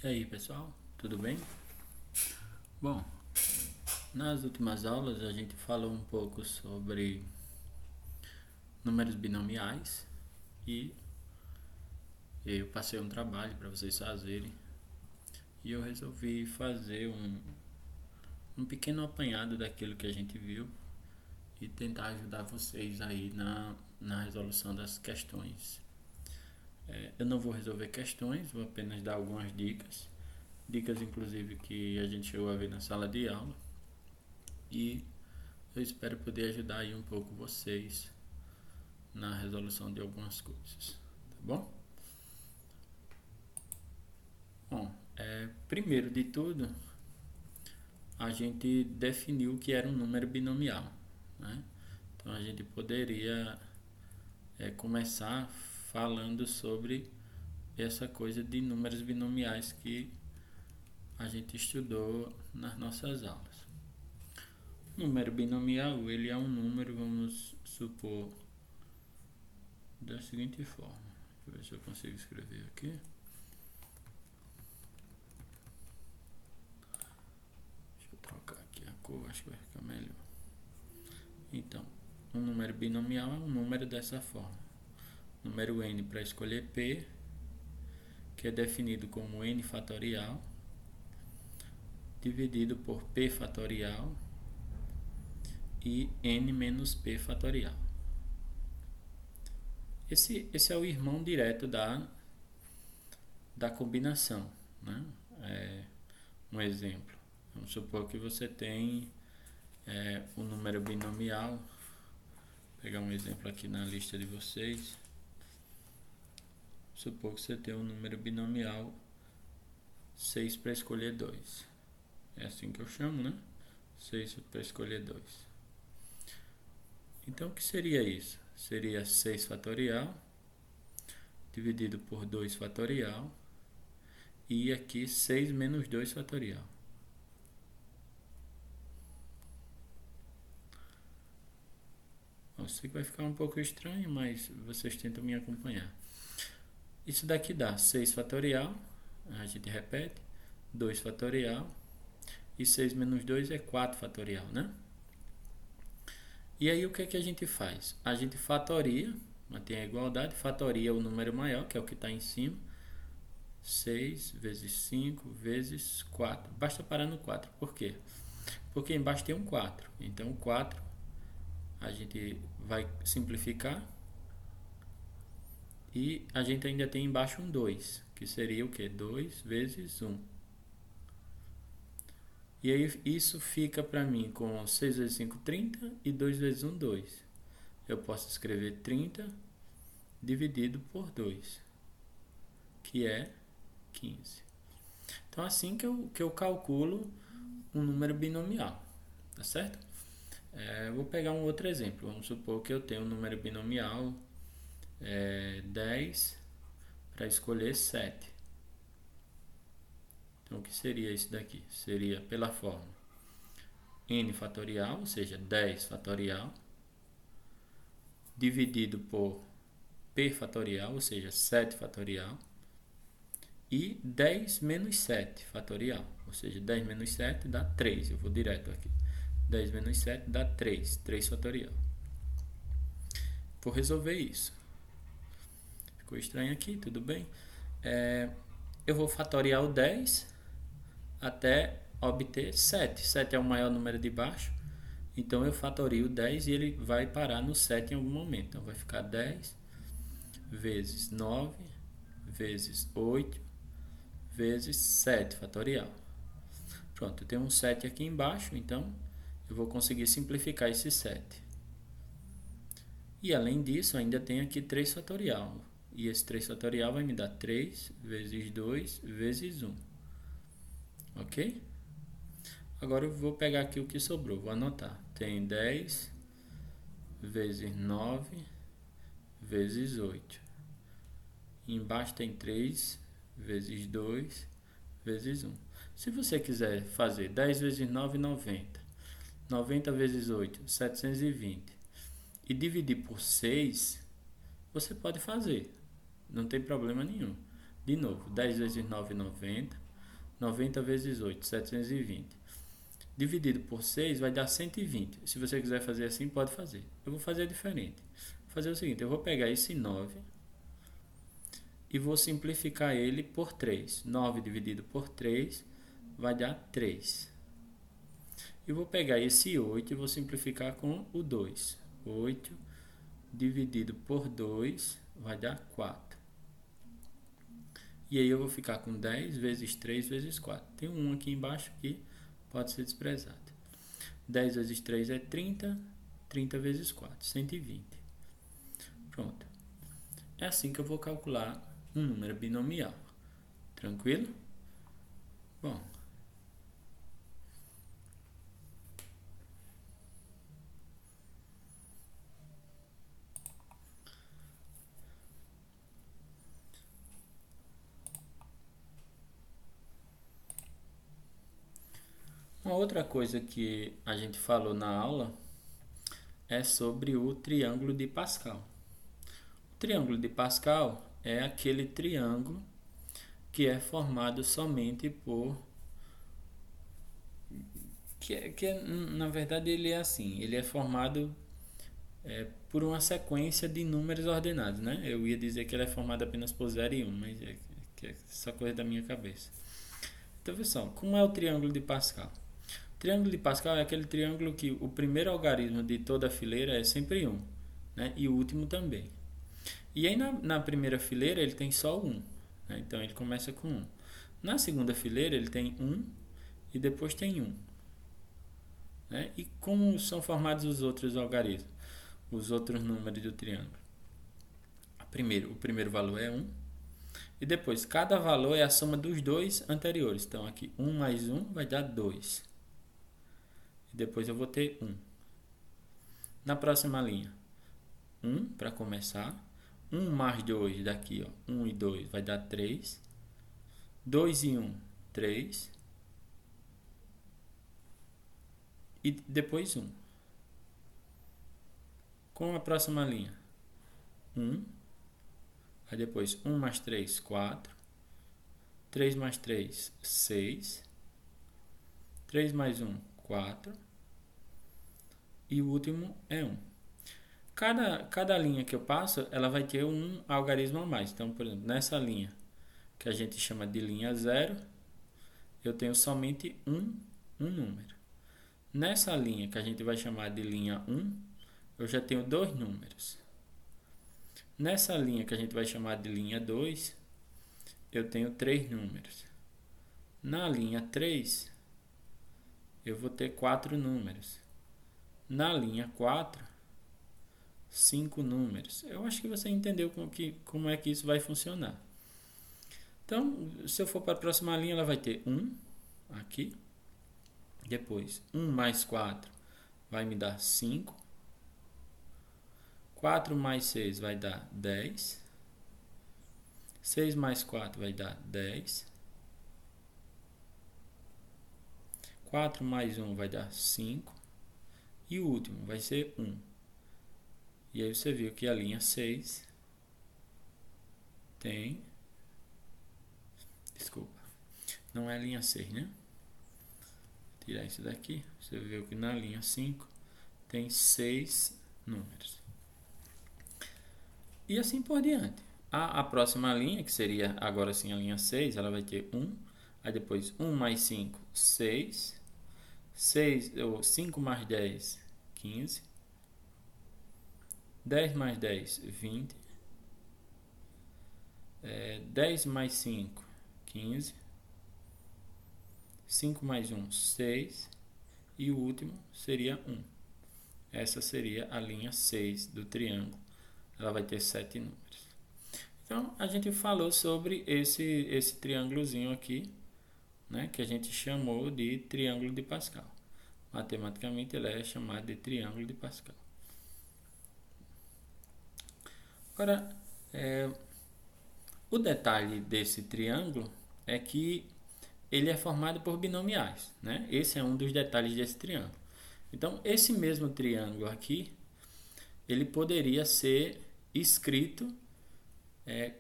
E aí, pessoal, tudo bem? Bom, nas últimas aulas a gente falou um pouco sobre números binomiais e eu passei um trabalho para vocês fazerem e eu resolvi fazer um pequeno apanhado daquilo que a gente viu e tentar ajudar vocês aí na resolução das questões. Eu não vou resolver questões, vou apenas dar algumas dicas, dicas inclusive que a gente chegou a ver na sala de aula e eu espero poder ajudar aí um pouco vocês na resolução de algumas coisas, tá bom? Bom, primeiro de tudo, a gente definiu que era um número binomial, né? Então a gente poderia começar falando sobre essa coisa de números binomiais que a gente estudou nas nossas aulas. O número binomial, ele é um número, vamos supor, da seguinte forma. Deixa eu ver se eu consigo escrever aqui. Trocar aqui a cor, acho que vai ficar melhor. Então, um número binomial é um número dessa forma. Número n para escolher p, que é definido como n fatorial, dividido por p fatorial e n menos p fatorial. Esse é o irmão direto da combinação, né? Um exemplo. Vamos supor que você tem um número binomial. Vou pegar um exemplo aqui na lista de vocês. Supor que você tem um número binomial 6 para escolher 2. É assim que eu chamo, né? 6 para escolher 2. Então, o que seria isso? Seria 6 fatorial dividido por 2 fatorial e aqui 6 menos 2 fatorial. Eu sei que vai ficar um pouco estranho, mas vocês tentam me acompanhar. Isso daqui dá 6 fatorial, a gente repete, 2 fatorial, e 6 menos 2 é 4 fatorial, né? E aí o que é que a gente faz? A gente fatoria, mantém a igualdade, fatoria o número maior, que é o que está em cima, 6 vezes 5 vezes 4. Basta parar no 4, por quê? Porque embaixo tem um 4, então o 4 a gente vai simplificar e a gente ainda tem embaixo um 2, que seria o que? 2 vezes 1. E aí isso fica para mim com 6 vezes 5, 30 e 2 vezes 1, 2. Eu posso escrever 30 dividido por 2, que é 15. Então assim que eu calculo um número binomial, tá certo? Vou pegar um outro exemplo. Vamos supor que eu tenho um número binomial 10 para escolher 7. Então, o que seria isso daqui? Seria pela forma n fatorial, ou seja, 10 fatorial, dividido por p fatorial, ou seja, 7 fatorial, e 10 menos 7 fatorial, ou seja, 10 menos 7 dá 3. Eu vou direto aqui. 10 menos 7 dá 3, 3 fatorial. Vou resolver isso. Ficou estranho aqui, tudo bem? Eu vou fatoriar o 10 até obter 7. 7 é o maior número de baixo, então eu fatorio 10 e ele vai parar no 7 em algum momento. Então vai ficar 10 vezes 9 vezes 8 vezes 7 fatorial. Pronto, eu tenho um 7 aqui embaixo, então eu vou conseguir simplificar esse 7. E além disso, ainda tem aqui 3 fatorial. E esse 3 fatorial vai me dar 3 vezes 2 vezes 1. Ok? Agora eu vou pegar aqui o que sobrou, vou anotar. Tem 10 vezes 9 vezes 8. E embaixo tem 3 vezes 2 vezes 1. Se você quiser fazer 10 vezes 9, 90. 90 vezes 8, 720. E dividir por 6, você pode fazer. Não tem problema nenhum. De novo, 10 vezes 9, 90. 90 vezes 8, 720. Dividido por 6 vai dar 120. Se você quiser fazer assim, pode fazer. Eu vou fazer diferente. Vou fazer o seguinte, eu vou pegar esse 9 e vou simplificar ele por 3. 9 dividido por 3 vai dar 3. E vou pegar esse 8 e vou simplificar com o 2. 8 dividido por 2 vai dar 4. E aí eu vou ficar com 10 vezes 3 vezes 4. Tem um 1 aqui embaixo que pode ser desprezado. 10 vezes 3 é 30. 30 vezes 4, 120. Pronto. É assim que eu vou calcular um número binomial. Tranquilo? Bom. Uma outra coisa que a gente falou na aula é sobre o triângulo de Pascal. O triângulo de Pascal é aquele triângulo que é formado somente por... na verdade ele é assim, ele é formado por uma sequência de números ordenados, né? Eu ia dizer que ele é formado apenas por 0 e 1, mas é essa coisa da minha cabeça. Então, pessoal, como é o triângulo de Pascal? O triângulo de Pascal é aquele triângulo que o primeiro algarismo de toda a fileira é sempre 1, né? E o último também. E aí na primeira fileira ele tem só 1, né? Então ele começa com 1. Na segunda fileira ele tem 1 e depois tem 1. Né? E como são formados os outros algarismos, os outros números do triângulo? O primeiro valor é 1. E depois, cada valor é a soma dos dois anteriores. Então, aqui, 1 mais 1 vai dar 2. E depois eu vou ter 1. Na próxima linha, 1 para começar. 1 mais 2 daqui, ó, 1 e 2 vai dar 3. 2 e 1, 3. E depois 1. Com a próxima linha, 1. Aí depois 1 mais 3, 4. 3 mais 3, 6. 3 mais 1, 4. E o último é 1. Cada linha que eu passo, ela vai ter um algarismo a mais. Então, por exemplo, nessa linha, que a gente chama de linha 0, eu tenho somente um número. Nessa linha, que a gente vai chamar de linha 1, eu já tenho 2 números. Nessa linha, que a gente vai chamar de linha 2, eu tenho 3 números. Na linha 3, eu vou ter 4 números. Na linha 4, 5 números. Eu acho que você entendeu como é que isso vai funcionar. Então, se eu for para a próxima linha, ela vai ter 1 aqui. Depois, 1 mais 4 vai me dar 5. 4 mais 6 vai dar 10. 6 mais 4 vai dar 10. 4 mais 1 vai dar 5. E o último vai ser 1. E aí você viu que a linha 6 tem... Desculpa. Não é a linha 6, né? Vou tirar isso daqui. Você viu que na linha 5 tem 6 números. E assim por diante. A próxima linha, que seria agora sim a linha 6, ela vai ter 1. Aí depois 1 mais 5, 6. 5 mais 10, 15. 10 mais 10, 20. 10 mais 5, 15. 5 mais 1, 6. E o último seria 1. Essa seria a linha 6 do triângulo. Ela vai ter 7 números. Então, a gente falou sobre esse triângulozinho aqui, né, que a gente chamou de triângulo de Pascal. Matematicamente, ele é chamado de triângulo de Pascal. Agora, o detalhe desse triângulo é que ele é formado por binomiais, né? Esse é um dos detalhes desse triângulo. Então, esse mesmo triângulo aqui, ele poderia ser escrito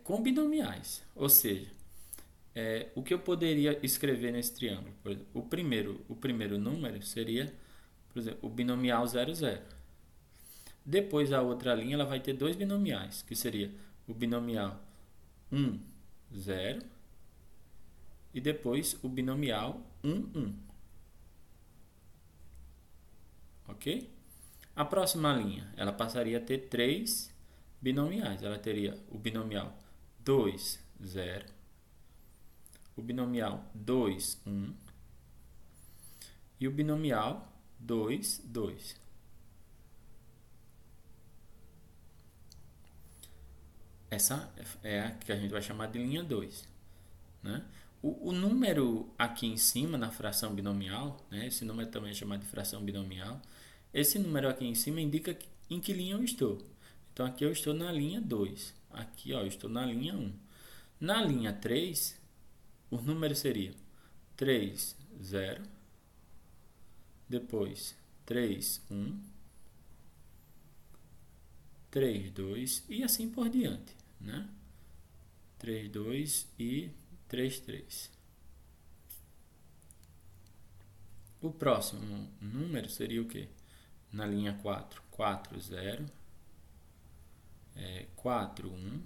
com binomiais. Ou seja, o que eu poderia escrever nesse triângulo? Por exemplo, o primeiro número seria, por exemplo, o binomial 0, 0. Depois a outra linha ela vai ter dois binomiais, que seria o binomial 1, 0 e depois o binomial 1, 1. Ok? A próxima linha, ela passaria a ter três binomiais. Ela teria o binomial 2, 0, o binomial 2, 1 e o binomial 2, 2. Essa é a que a gente vai chamar de linha 2. Né? O número aqui em cima, na fração binomial, né? Esse número também é chamado de fração binomial. Esse número aqui em cima indica em que linha eu estou. Então, aqui eu estou na linha 2. Aqui eu estou na linha 1. Na linha 3, os números seriam 3, 0, depois 3, 1, 3, 2 e assim por diante. Né? 3, 2 e 3, 3. O próximo número seria o quê? Na linha 4, 4, 0, 4, 1,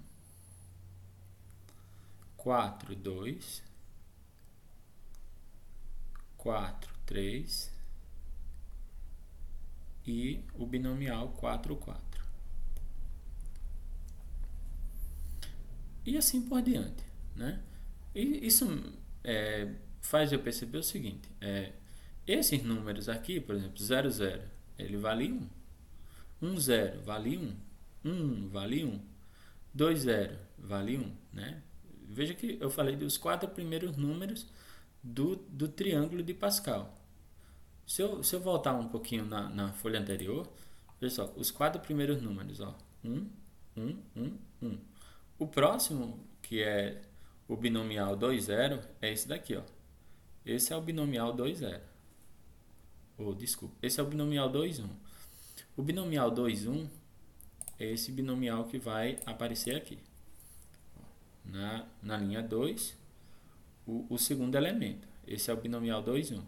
4, 2, 4, 3 e o binomial 4, 4. E assim por diante. Né? E isso faz eu perceber o seguinte: esses números aqui, por exemplo, 0, 0, ele vale 1. 1, 0 vale 1. 1 vale 1. 2, 0 vale 1. Né? Veja que eu falei dos 4 primeiros números do triângulo de Pascal. Se eu voltar um pouquinho na folha anterior, veja só, os 4 primeiros números, ó, 1, 1, 1, 1. O próximo, que é o binomial 2, 0, é esse daqui, ó. Esse é o binomial 2, 0. Desculpa, esse é o binomial 2, 1. O binomial 2, 1 é esse binomial que vai aparecer aqui. Na linha 2, o segundo elemento. Esse é o binomial 2, 1.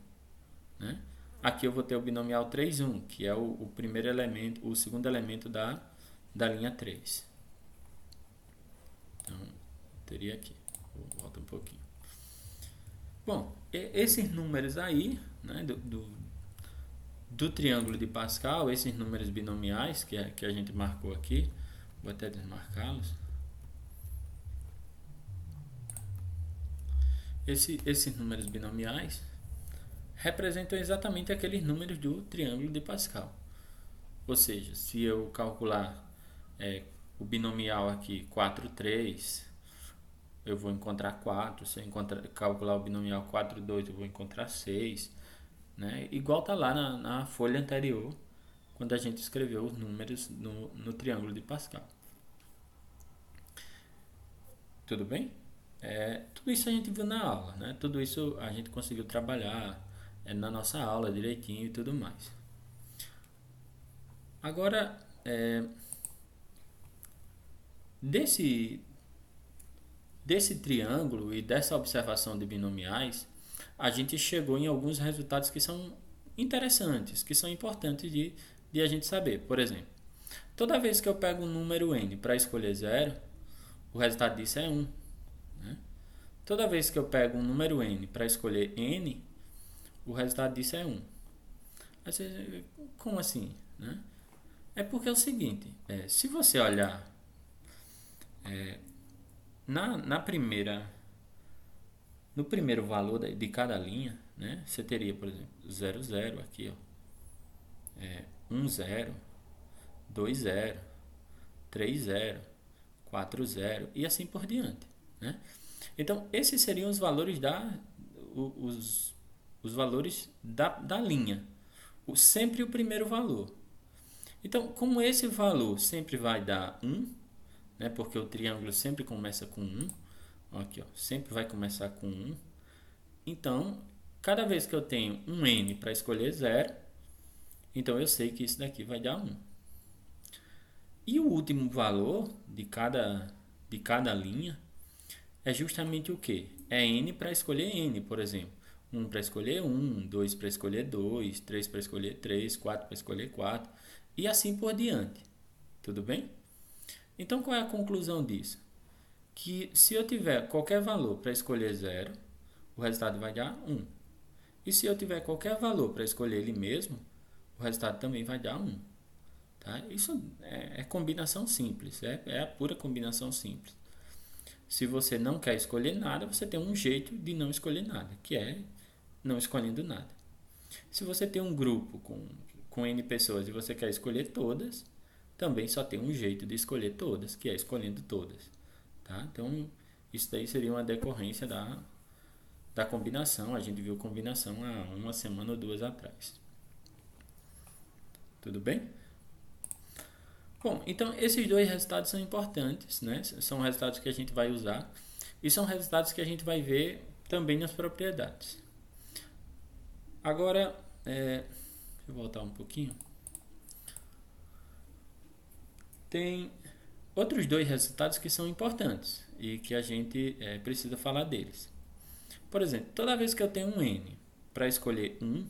Né? Aqui eu vou ter o binomial 3, 1, que é o primeiro elemento, o segundo elemento da linha 3. Então, teria aqui. Volta um pouquinho. Bom, esses números aí, né, do triângulo de Pascal, esses números binomiais que a gente marcou aqui, vou até desmarcá-los. Esses números binomiais representam exatamente aqueles números do triângulo de Pascal. Ou seja, se eu calcular o binomial aqui 4, 3, eu vou encontrar 4. Se eu calcular o binomial 4, 2, eu vou encontrar 6. Né? Igual está lá na folha anterior, quando a gente escreveu os números no triângulo de Pascal. Tudo bem? Tudo isso a gente viu na aula, né? Tudo isso a gente conseguiu trabalhar na nossa aula direitinho e tudo mais. Agora, desse triângulo e dessa observação de binomiais, a gente chegou em alguns resultados que são interessantes, que são importantes de a gente saber. Por exemplo, toda vez que eu pego um número n para escolher 0, o resultado disso é 1. Né? Toda vez que eu pego um número n para escolher n, o resultado disso é 1. Como assim? Né? É porque é o seguinte, se você olhar no primeiro valor de cada linha, né, você teria, por exemplo, 0, 0 aqui, ó, 1, 0, 2, 0, 3, 0, 4, 0 e assim por diante. Né? Então, esses seriam os valores os valores da linha. Sempre o primeiro valor. Então, como esse valor sempre vai dar 1, né, porque o triângulo sempre começa com 1, aqui, ó, sempre vai começar com 1. Então, cada vez que eu tenho um n para escolher 0, então eu sei que isso daqui vai dar 1. E o último valor de cada linha é justamente o quê? É N para escolher N, por exemplo. 1 para escolher 1, 2 para escolher 2, 3 para escolher 3, 4 para escolher 4 e assim por diante. Tudo bem? Então, qual é a conclusão disso? Que se eu tiver qualquer valor para escolher 0, o resultado vai dar 1. E se eu tiver qualquer valor para escolher ele mesmo, o resultado também vai dar 1. Tá? Isso é combinação simples, é a pura combinação simples. Se você não quer escolher nada, você tem um jeito de não escolher nada, que é não escolhendo nada. Se você tem um grupo com N pessoas e você quer escolher todas, também só tem um jeito de escolher todas, que é escolhendo todas. Tá? Então, isso daí seria uma decorrência da combinação. A gente viu combinação há uma semana ou duas atrás. Tudo bem? Bom, então esses dois resultados são importantes, né? São resultados que a gente vai usar e são resultados que a gente vai ver também nas propriedades. Agora, deixa eu voltar um pouquinho. Tem outros dois resultados que são importantes e que a gente precisa falar deles. Por exemplo, toda vez que eu tenho um N para escolher 1,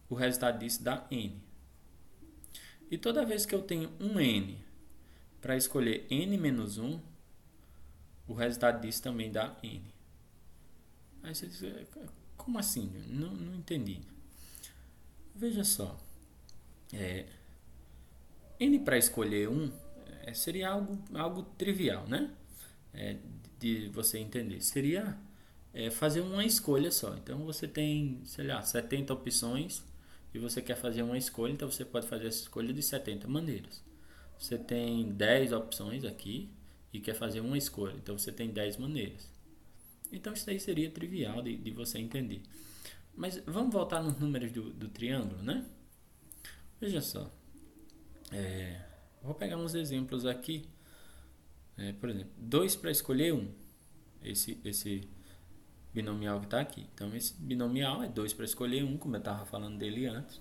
o resultado disso dá N. E toda vez que eu tenho um N para escolher N menos 1, o resultado disso também dá N. Aí você diz, como assim? Não entendi. Veja só. N para escolher 1 seria algo trivial, né? De você entender. Seria fazer uma escolha só. Então você tem, sei lá, 70 opções e você quer fazer uma escolha, então você pode fazer essa escolha de 70 maneiras. Você tem 10 opções aqui e quer fazer uma escolha, então você tem 10 maneiras. Então isso aí seria trivial de você entender. Mas vamos voltar nos números do triângulo, né? Veja só. Vou pegar uns exemplos aqui. Por exemplo, 2 para escolher 1. Esse binomial que está aqui. Então, esse binomial é 2 para escolher 1, como eu estava falando dele antes.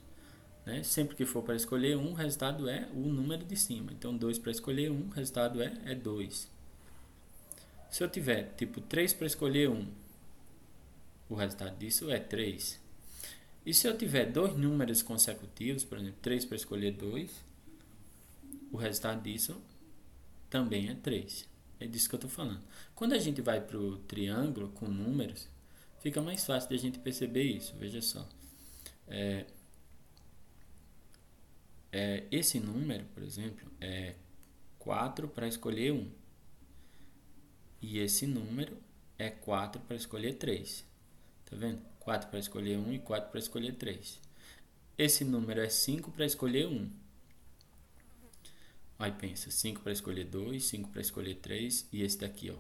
Né? Sempre que for para escolher 1, o resultado é o número de cima. Então, 2 para escolher 1, o resultado é 2. Se eu tiver tipo 3 para escolher 1, o resultado disso é 3. E se eu tiver dois números consecutivos, por exemplo, 3 para escolher 2, o resultado disso também é 3. É disso que eu estou falando. Quando a gente vai para o triângulo com números, fica mais fácil de a gente perceber isso. Veja só. Esse número, por exemplo, é 4 para escolher 1. E esse número é 4 para escolher 3. Tá vendo? 4 para escolher 1 e 4 para escolher 3. Esse número é 5 para escolher 1. Aí pensa, 5 para escolher 2, 5 para escolher 3 e esse daqui, ó,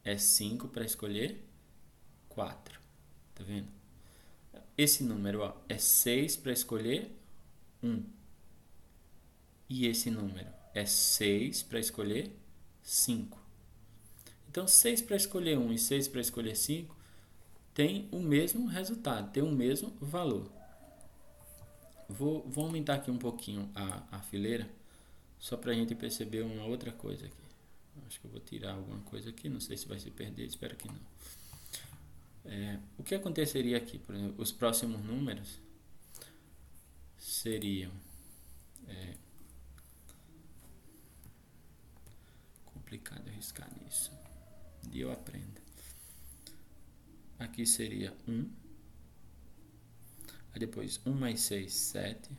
é 5 para escolher 4. Tá vendo? Esse número, ó, é 6 para escolher 1. E esse número é 6 para escolher 5. Então, 6 para escolher 1 e 6 para escolher 5 tem o mesmo resultado, tem o mesmo valor. Vou aumentar aqui um pouquinho a fileira, só para a gente perceber uma outra coisa aqui. Acho que eu vou tirar alguma coisa aqui, não sei se vai se perder, espero que não. O que aconteceria aqui? Por exemplo, os próximos números seriam... complicado arriscar nisso. E eu aprendo. Aqui seria 1. Aí depois 1 mais 6, 7.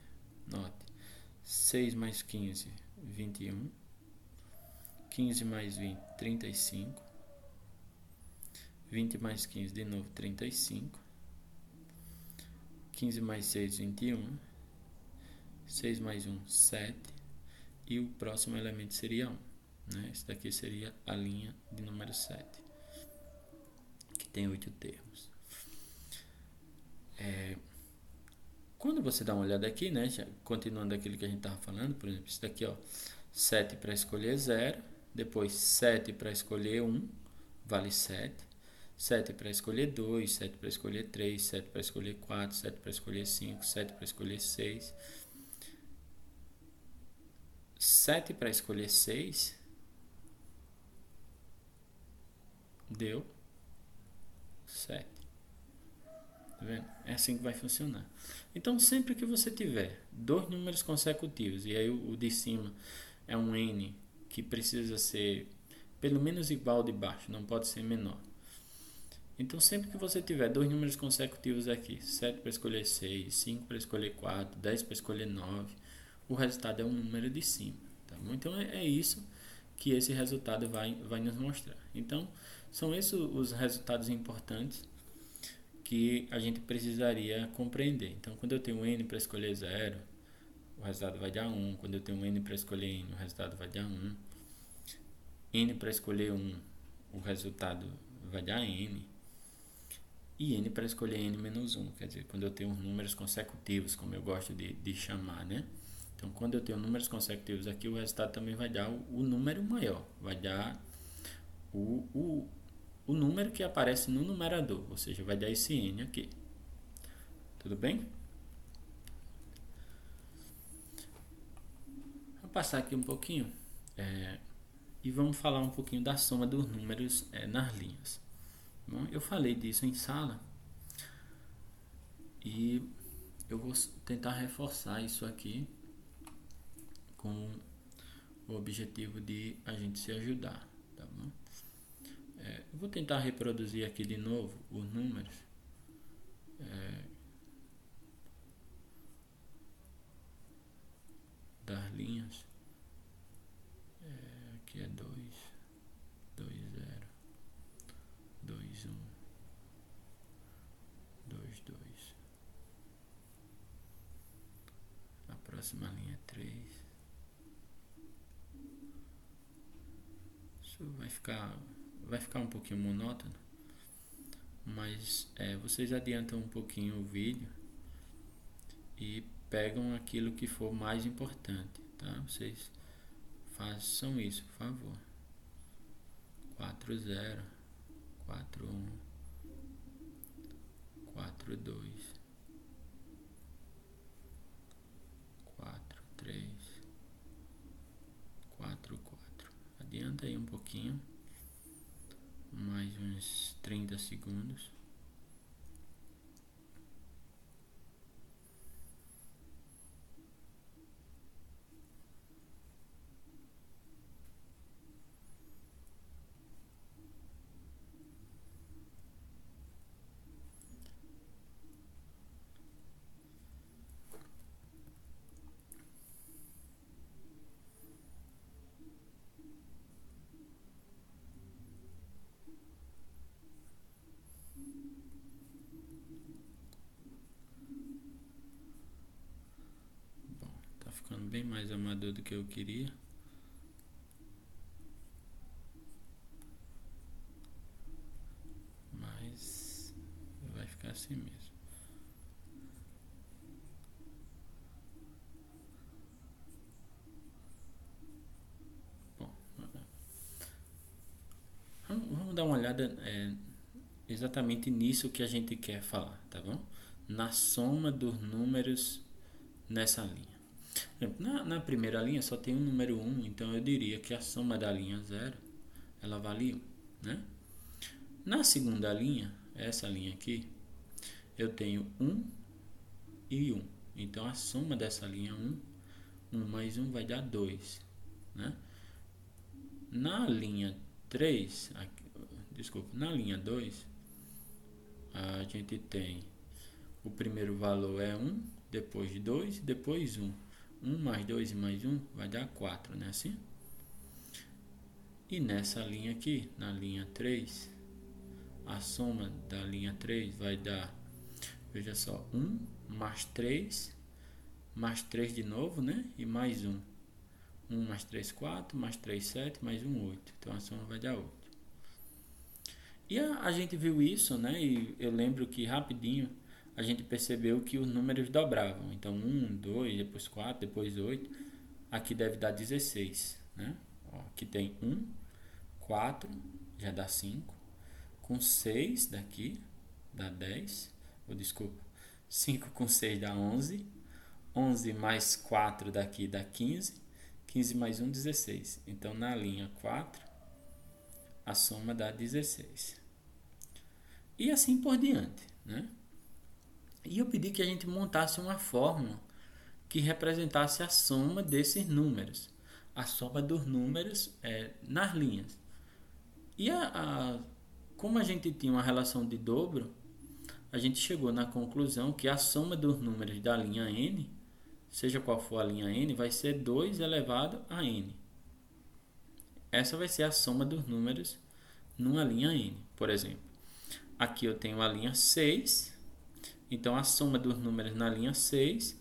Note. 6 mais 15, 21. 15 mais 20, 35. 20 mais 15, de novo, 35. 15 mais 6, 21. 6 mais 1, 7. E o próximo elemento seria 1. Né? Esse daqui seria a linha de número 7, que tem 8 termos. Quando você dá uma olhada aqui, né, já, continuando aquilo que a gente estava falando, por exemplo, isso daqui, ó, 7 para escolher 0, depois 7 para escolher 1, vale 7, 7 para escolher 2, 7 para escolher 3, 7 para escolher 4, 7 para escolher 5, 7 para escolher 6, 7 para escolher 6 deu 7. Tá vendo? É assim que vai funcionar. Então, sempre que você tiver dois números consecutivos, e aí o de cima é um n que precisa ser pelo menos igual ao de baixo, não pode ser menor. Então, sempre que você tiver dois números consecutivos aqui, 7 para escolher 6, 5 para escolher 4, 10 para escolher 9, o resultado é um número de cima. Tá bom? Então, é isso que esse resultado vai nos mostrar. Então, são esses os resultados importantes que a gente precisaria compreender. Então, quando eu tenho n para escolher 0, o resultado vai dar 1. Quando eu tenho n para escolher n, o resultado vai dar 1. N para escolher 1, o resultado vai dar n. E n para escolher n menos 1, quer dizer, quando eu tenho números consecutivos, como eu gosto de chamar, né? Então, quando eu tenho números consecutivos aqui, o resultado também vai dar o número maior, vai dar o número que aparece no numerador, ou seja, vai dar esse n aqui. Tudo bem? Vou passar aqui um pouquinho e vamos falar um pouquinho da soma dos números nas linhas. Bom, eu falei disso em sala e eu vou tentar reforçar isso aqui com o objetivo de a gente se ajudar, tá bom? Eu vou tentar reproduzir aqui de novo os números. Das linhas. Aqui é 2, 2, 0, 2, 1, 2, 2. A próxima linha é 3. Isso vai ficar um pouquinho monótono, mas vocês adiantam um pouquinho o vídeo e pegam aquilo que for mais importante, tá? Vocês façam isso, por favor. 4, 0, 4, 1, 4, 2, 4, 3, 4, 4. Adianta aí um pouquinho, mais uns 30 segundos. Ficando bem mais amador do que eu queria. Mas vai ficar assim mesmo. Bom, vamos dar uma olhada exatamente nisso que a gente quer falar, tá bom? Na soma dos números nessa linha. Na primeira linha só tem um número 1, então eu diria que a soma da linha 0, ela vale 1, né? Na segunda linha, essa linha aqui, eu tenho 1 e 1. Então a soma dessa linha é 1, 1 mais 1 vai dar 2, né? Na linha 3, na linha 2, a gente tem o primeiro valor é 1, depois 2, depois 1. 1 mais 2 e mais 1 vai dar 4, né? Assim? E nessa linha aqui, na linha 3, a soma da linha 3 vai dar, veja só, 1 mais 3 de novo, né? E mais 1. 1 mais 3, 4, mais 3, 7, mais 1, 8. Então a soma vai dar 8. E a gente viu isso, né? E eu lembro que rapidinho a gente percebeu que os números dobravam. Então 1, 2, depois 4, depois 8. Aqui deve dar 16, né? Ó, aqui tem 1, 4, já dá 5. Com 6 daqui, dá 10. Desculpa, 5 com 6 dá 11. 11 mais 4 daqui dá 15. 15 mais 1, 16. Então, na linha 4, a soma dá 16. E assim por diante, né? E eu pedi que a gente montasse uma fórmula que representasse a soma desses números, a soma dos números nas linhas. E como a gente tinha uma relação de dobro, a gente chegou na conclusão que a soma dos números da linha n, seja qual for a linha n, vai ser 2 elevado a n. Essa vai ser a soma dos números numa linha n. Por exemplo, aqui eu tenho a linha 6, então a soma dos números na linha 6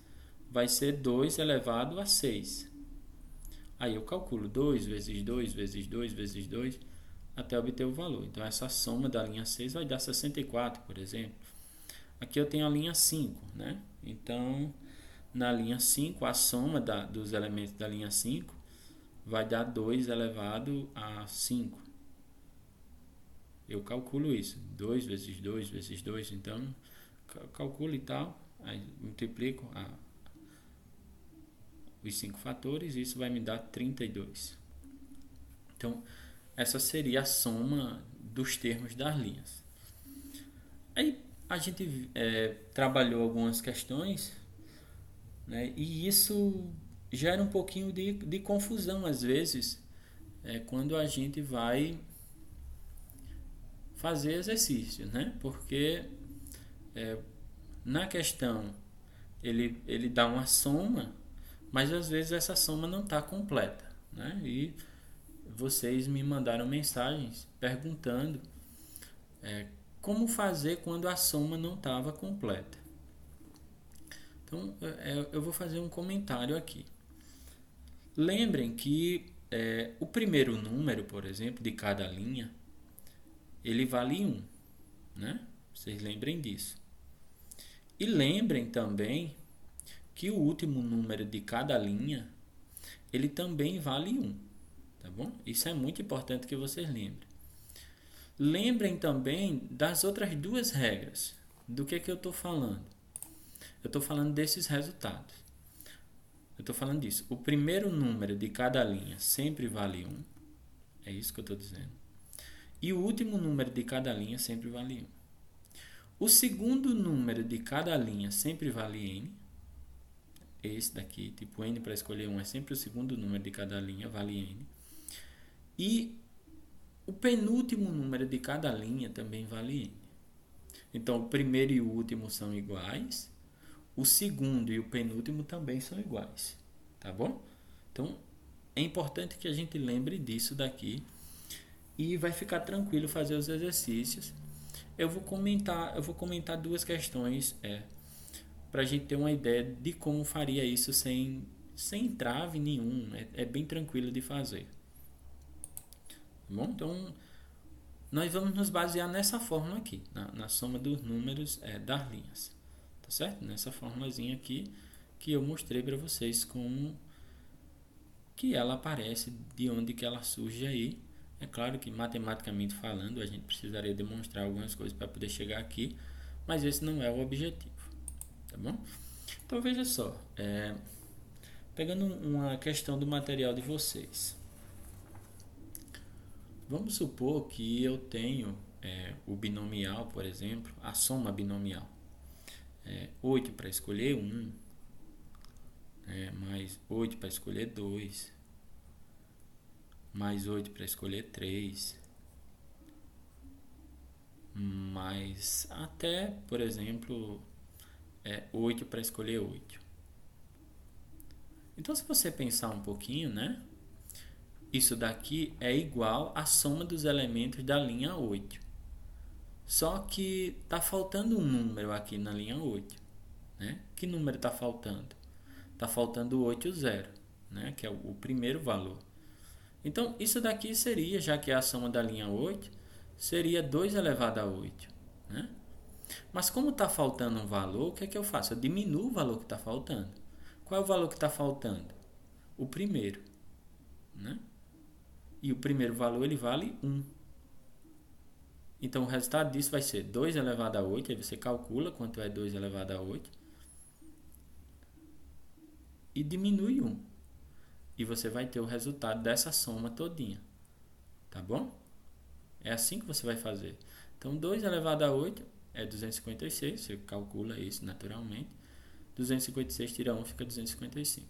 vai ser 2 elevado a 6. Aí eu calculo 2 vezes 2 vezes 2 vezes 2 até obter o valor. Então essa soma da linha 6 vai dar 64, por exemplo. Aqui eu tenho a linha 5, né? Então, na linha 5, a soma dos elementos da linha 5 vai dar 2 elevado a 5. Eu calculo isso. 2 vezes 2 vezes 2. Então, calculo e tal. Aí multiplico os 5 fatores e isso vai me dar 32. Então, essa seria a soma dos termos das linhas. Aí, a gente trabalhou algumas questões, né, e isso gera um pouquinho de confusão às vezes quando a gente vai fazer exercícios, né? Porque na questão ele dá uma soma, mas às vezes essa soma não está completa, né? E vocês me mandaram mensagens perguntando como fazer quando a soma não estava completa. Então, eu vou fazer um comentário aqui. Lembrem que o primeiro número, por exemplo, de cada linha, ele vale 1, né? Vocês lembrem disso. E lembrem também que o último número de cada linha, ele também vale 1, tá bom? Isso é muito importante que vocês lembrem. Lembrem também das outras duas regras. Do que eu estou falando? Eu estou falando desses resultados. Eu estou falando disso. O primeiro número de cada linha sempre vale 1. É isso que eu estou dizendo. E o último número de cada linha sempre vale 1. O segundo número de cada linha sempre vale n. Esse daqui, tipo n para escolher 1, é sempre o segundo número de cada linha, vale n. E o penúltimo número de cada linha também vale n. Então, o primeiro e o último são iguais. O segundo e o penúltimo também são iguais. Tá bom? Então, é importante que a gente lembre disso daqui. E vai ficar tranquilo fazer os exercícios. Eu vou comentar duas questões para a gente ter uma ideia de como faria isso sem entrave nenhum. É bem tranquilo de fazer. Bom, então nós vamos nos basear nessa fórmula aqui, na soma dos números das linhas, tá certo? Nessa formulazinha aqui que eu mostrei para vocês como que ela aparece, de onde que ela surge aí. É claro que matematicamente falando a gente precisaria demonstrar algumas coisas para poder chegar aqui, mas esse não é o objetivo, tá bom? Então veja só, pegando uma questão do material de vocês. Vamos supor que eu tenho o binomial, por exemplo, a soma binomial. 8 para escolher 1, mais 8 para escolher 2, mais 8 para escolher 3, mais até, por exemplo, 8 para escolher 8. Então, se você pensar um pouquinho, né? Isso daqui é igual à soma dos elementos da linha 8. Só que está faltando um número aqui na linha 8. Né? Que número está faltando? Está faltando o 8 0, né? Que é o primeiro valor. Então, isso daqui seria, já que é a soma da linha 8, seria 2 elevado a 8. Né? Mas como está faltando um valor, o que é que eu faço? Eu diminuo o valor que está faltando. Qual é o valor que está faltando? O primeiro. Né? E o primeiro valor ele vale 1. Então, o resultado disso vai ser 2 elevado a 8. Aí você calcula quanto é 2 elevado a 8. E diminui 1. E você vai ter o resultado dessa soma todinha. Tá bom? É assim que você vai fazer. Então, 2 elevado a 8 é 256, você calcula isso naturalmente. 256 tira 1, fica 255.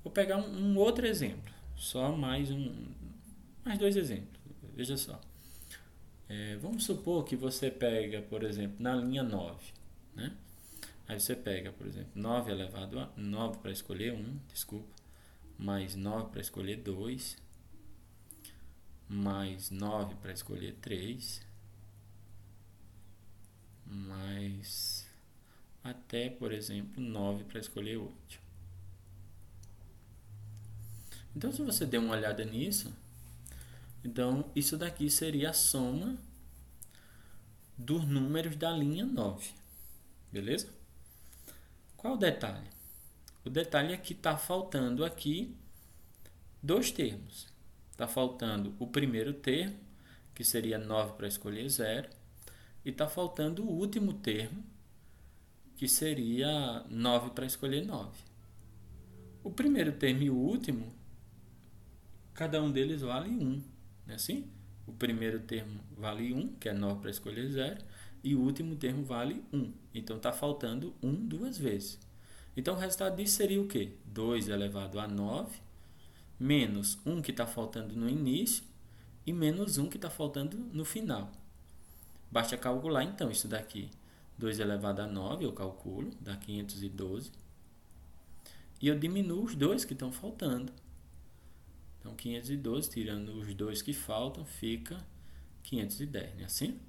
Vou pegar um outro exemplo, só mais dois exemplos. Veja só. Vamos supor que você pega, por exemplo, na linha 9, né? Aí você pega, por exemplo, 9 elevado a 9 para escolher 1, desculpa, mais 9 para escolher 2, mais 9 para escolher 3, mais até, por exemplo, 9 para escolher 8. Então, se você der uma olhada nisso, então isso daqui seria a soma dos números da linha 9, beleza? Qual o detalhe? O detalhe é que está faltando aqui dois termos. Está faltando o primeiro termo, que seria 9 para escolher 0, e está faltando o último termo, que seria 9 para escolher 9. O primeiro termo e o último, cada um deles vale 1, não é assim? O primeiro termo vale 1, que é 9 para escolher 0, e o último termo vale 1. Então está faltando 1 duas vezes. Então o resultado disso seria o quê? 2 elevado a 9, menos 1 que está faltando no início, e menos 1 que está faltando no final. Basta calcular então isso daqui. 2 elevado a 9 eu calculo, dá 512. E eu diminuo os dois que estão faltando. Então 512, tirando os dois que faltam, fica 510, não é assim?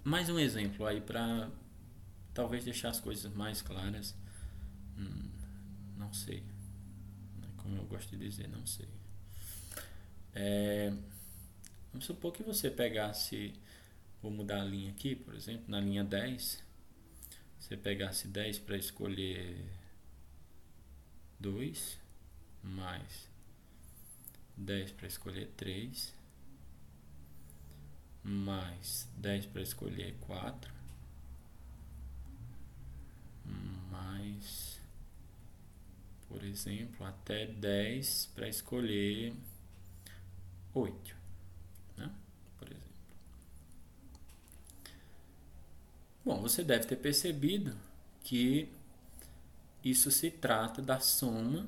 Mais um exemplo aí para talvez deixar as coisas mais claras. Não sei. Como eu gosto de dizer, não sei. Vamos supor que você pegasse, vou mudar a linha aqui, por exemplo, na linha 10, você pegasse 10 para escolher 2, mais 10 para escolher 3, mais 10 para escolher 4, mais, por exemplo, até 10 para escolher 8, né? Por exemplo. Bom, você deve ter percebido que isso se trata da soma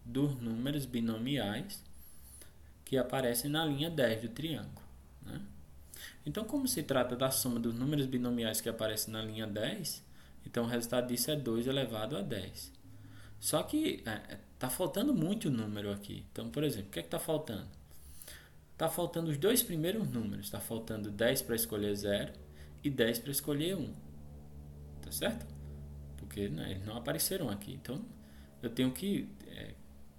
dos números binomiais que aparecem na linha 10 do triângulo, né? Então, como se trata da soma dos números binomiais que aparecem na linha 10, então o resultado disso é 2 elevado a 10. Só que está faltando muito número aqui. Então, por exemplo, o que é que está faltando? Está faltando os dois primeiros números. Está faltando 10 para escolher 0 e 10 para escolher 1. Tá certo? Porque eles não apareceram aqui. Então, eu tenho que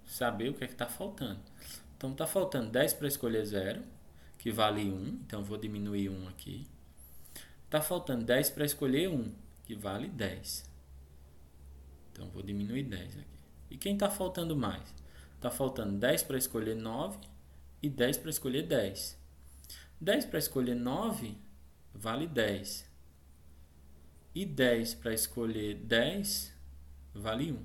saber o que é que está faltando. Então, está faltando 10 para escolher 0, que vale 1. Então, vou diminuir 1 aqui. Está faltando 10 para escolher 1, que vale 10. Então, vou diminuir 10 aqui. E quem está faltando mais? Está faltando 10 para escolher 9 e 10 para escolher 10. 10 para escolher 9 vale 10. E 10 para escolher 10 vale 1.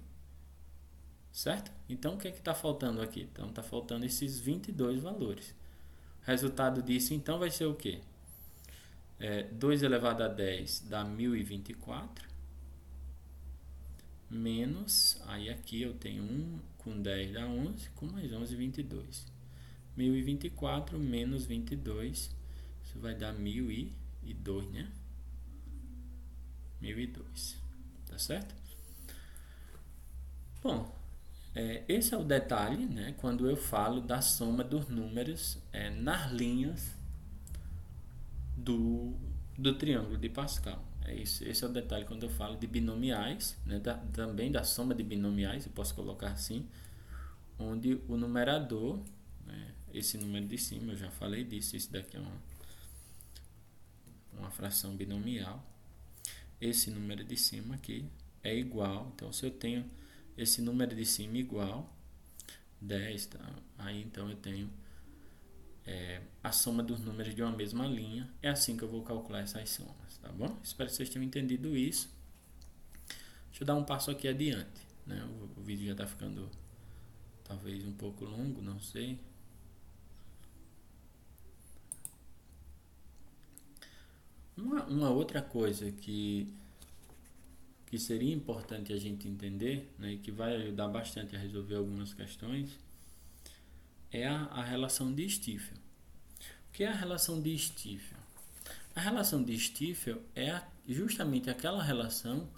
Certo? Então, o que é que está faltando aqui? Então, está faltando esses 22 valores. O resultado disso, então, vai ser o quê? 2 elevado a 10 dá 1024. Menos, aí aqui eu tenho 1 com 10 dá 11, com mais 11, 22. 1024 menos 22, isso vai dar 1002, né? 1002, tá certo? Bom, esse é o detalhe, né? Quando eu falo da soma dos números nas linhas do triângulo de Pascal. Esse é o detalhe quando eu falo de binomiais, né? Também da soma de binomiais, eu posso colocar assim, onde o numerador, né? Esse número de cima, eu já falei disso, isso daqui é uma fração binomial. Esse número de cima aqui é igual, então se eu tenho esse número de cima igual 10, tá? Aí então eu tenho a soma dos números de uma mesma linha. É assim que eu vou calcular essas somas, tá bom? Espero que vocês tenham entendido isso. Deixa eu dar um passo aqui adiante, né? O vídeo já está ficando talvez um pouco longo, não sei. uma outra coisa que seria importante a gente entender, né, e que vai ajudar bastante a resolver algumas questões, é a relação de Stiefel. O que é a relação de Stiefel? A relação de Stiefel é justamente aquela relação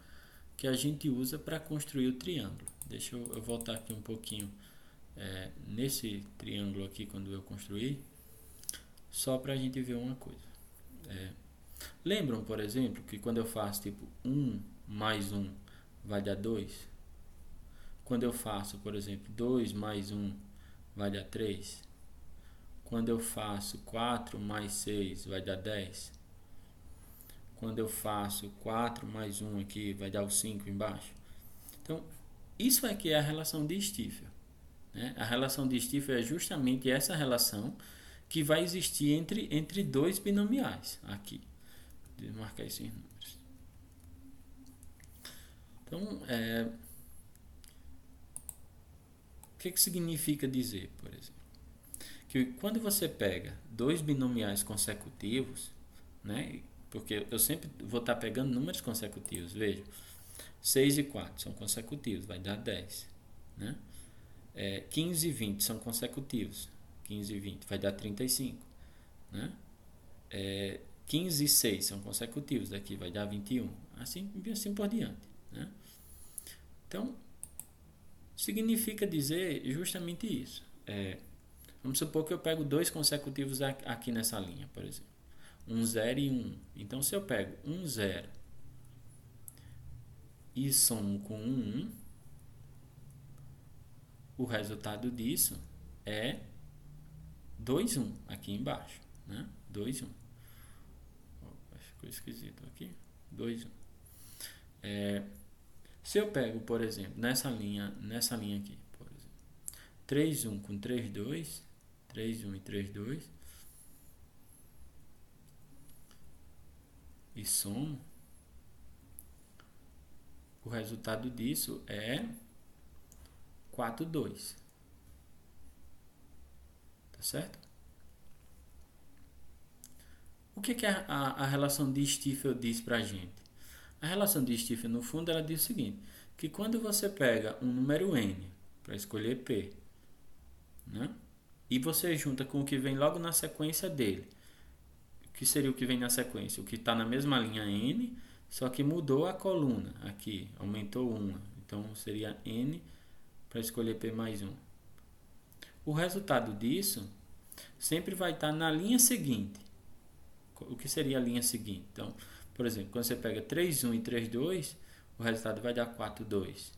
que a gente usa para construir o triângulo. Deixa eu voltar aqui um pouquinho nesse triângulo aqui quando eu construí, só para a gente ver uma coisa. Lembram, por exemplo, que quando eu faço tipo 1 mais 1 vai dar 2? Quando eu faço, por exemplo, 2 mais 1 vai dar 3? Quando eu faço 4 mais 6 vai dar 10? Quando eu faço 4 mais 1 aqui vai dar o 5 embaixo? Então, isso é que é a relação de Stiefel, né? A relação de Stiefel é justamente essa relação que vai existir entre dois binomiais aqui. Vou marcar isso em números. Então, o que significa dizer, por exemplo? Que quando você pega dois binomiais consecutivos, né? Porque eu sempre vou estar pegando números consecutivos, veja. 6 e 4 são consecutivos, vai dar 10, né? 15 e 20 são consecutivos, 15 e 20 vai dar 35, né? 15 e 6 são consecutivos, daqui vai dar 21, assim por diante, né? Então, significa dizer justamente isso. Vamos supor que eu pego dois consecutivos aqui nessa linha, por exemplo. 1, 0 e 1. Então, se eu pego 1, 0 e somo com 1, 1, o resultado disso é 2, 1 aqui embaixo, né? 2, 1. Ficou esquisito aqui. 2, 1. Se eu pego, por exemplo, nessa linha aqui, por exemplo, 3, 1 com 3, 2, 3, 1 e 3, 2, e somo, o resultado disso é 4, 2. Tá certo? O que a relação de Stiefel diz pra gente? A relação de Stiefel, no fundo, ela diz o seguinte, que quando você pega um número n para escolher p, né, e você junta com o que vem logo na sequência dele, o que seria o que vem na sequência? O que está na mesma linha n, só que mudou a coluna aqui, aumentou uma. Então, seria n para escolher p mais 1. O resultado disso sempre vai estar na linha seguinte. O que seria a linha seguinte? Então, por exemplo, quando você pega 3, 1 e 3, 2, o resultado vai dar 4, 2.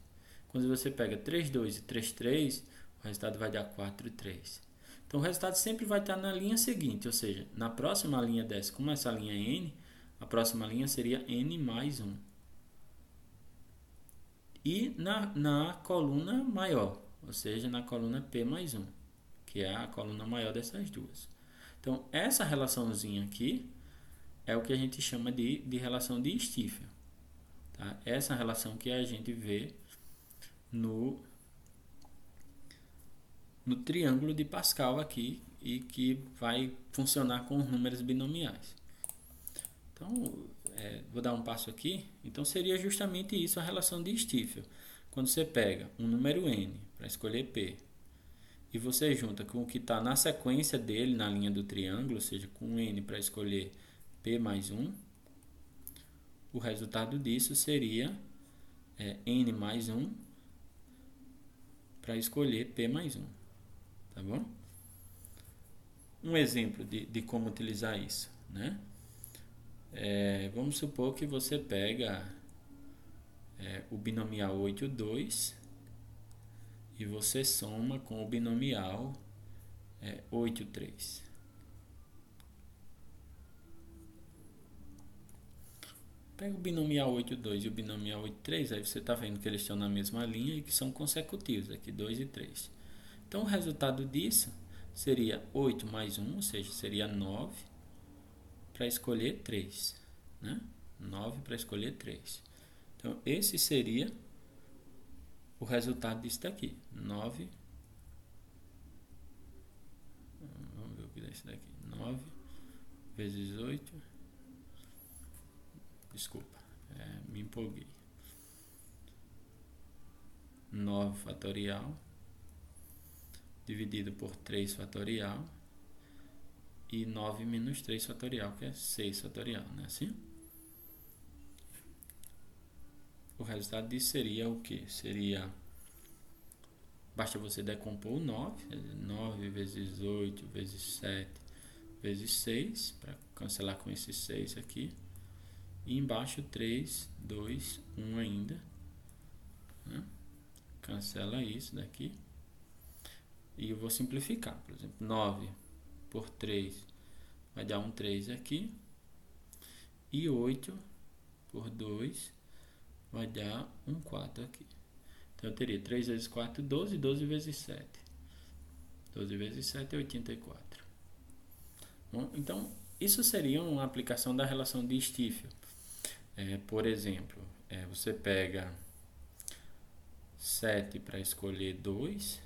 Quando você pega 3, 2 e 3, 3, o resultado vai dar 4, 3. Então, o resultado sempre vai estar na linha seguinte, ou seja, na próxima linha dessa, como essa linha é n, a próxima linha seria n mais 1. E na coluna maior, ou seja, na coluna p mais 1, que é a coluna maior dessas duas. Então, essa relaçãozinha aqui é o que a gente chama de relação de Stiefel. Tá? Essa relação que a gente vê no triângulo de Pascal aqui e que vai funcionar com os números binomiais. Então, vou dar um passo aqui. Então, seria justamente isso a relação de Stiefel. Quando você pega um número n para escolher p e você junta com o que está na sequência dele na linha do triângulo, ou seja, com n para escolher p mais 1, o resultado disso seria n mais 1 para escolher p mais 1. Tá bom? Um exemplo de como utilizar isso, né? Vamos supor que você pega o binomial 8, 2 e você soma com o binomial 8, 3. Pega o binomial 8, 2 e o binomial 8, 3, aí você está vendo que eles estão na mesma linha e que são consecutivos, aqui 2 e 3. Então, o resultado disso seria 8 mais 1, ou seja, seria 9 para escolher 3. Né? 9 para escolher 3. Então, esse seria o resultado disso daqui. 9. Vamos ver o que dá isso daqui. 9 vezes 8 desculpa, me empolguei. 9 fatorial dividido por 3 fatorial e 9 menos 3 fatorial, que é 6 fatorial, não é assim? O resultado disso seria o que? Seria, basta você decompor o 9, 9 vezes 8 vezes 7 vezes 6, para cancelar com esse 6 aqui. E embaixo 3, 2, 1 ainda, né? Cancela isso daqui. E eu vou simplificar, por exemplo, 9 por 3 vai dar um 3 aqui. E 8 por 2 vai dar um 4 aqui. Então eu teria 3 vezes 4, 12, 12 vezes 7. 12 vezes 7 é 84. Bom, então, isso seria uma aplicação da relação de Stiefel. Por exemplo, você pega 7 para escolher 2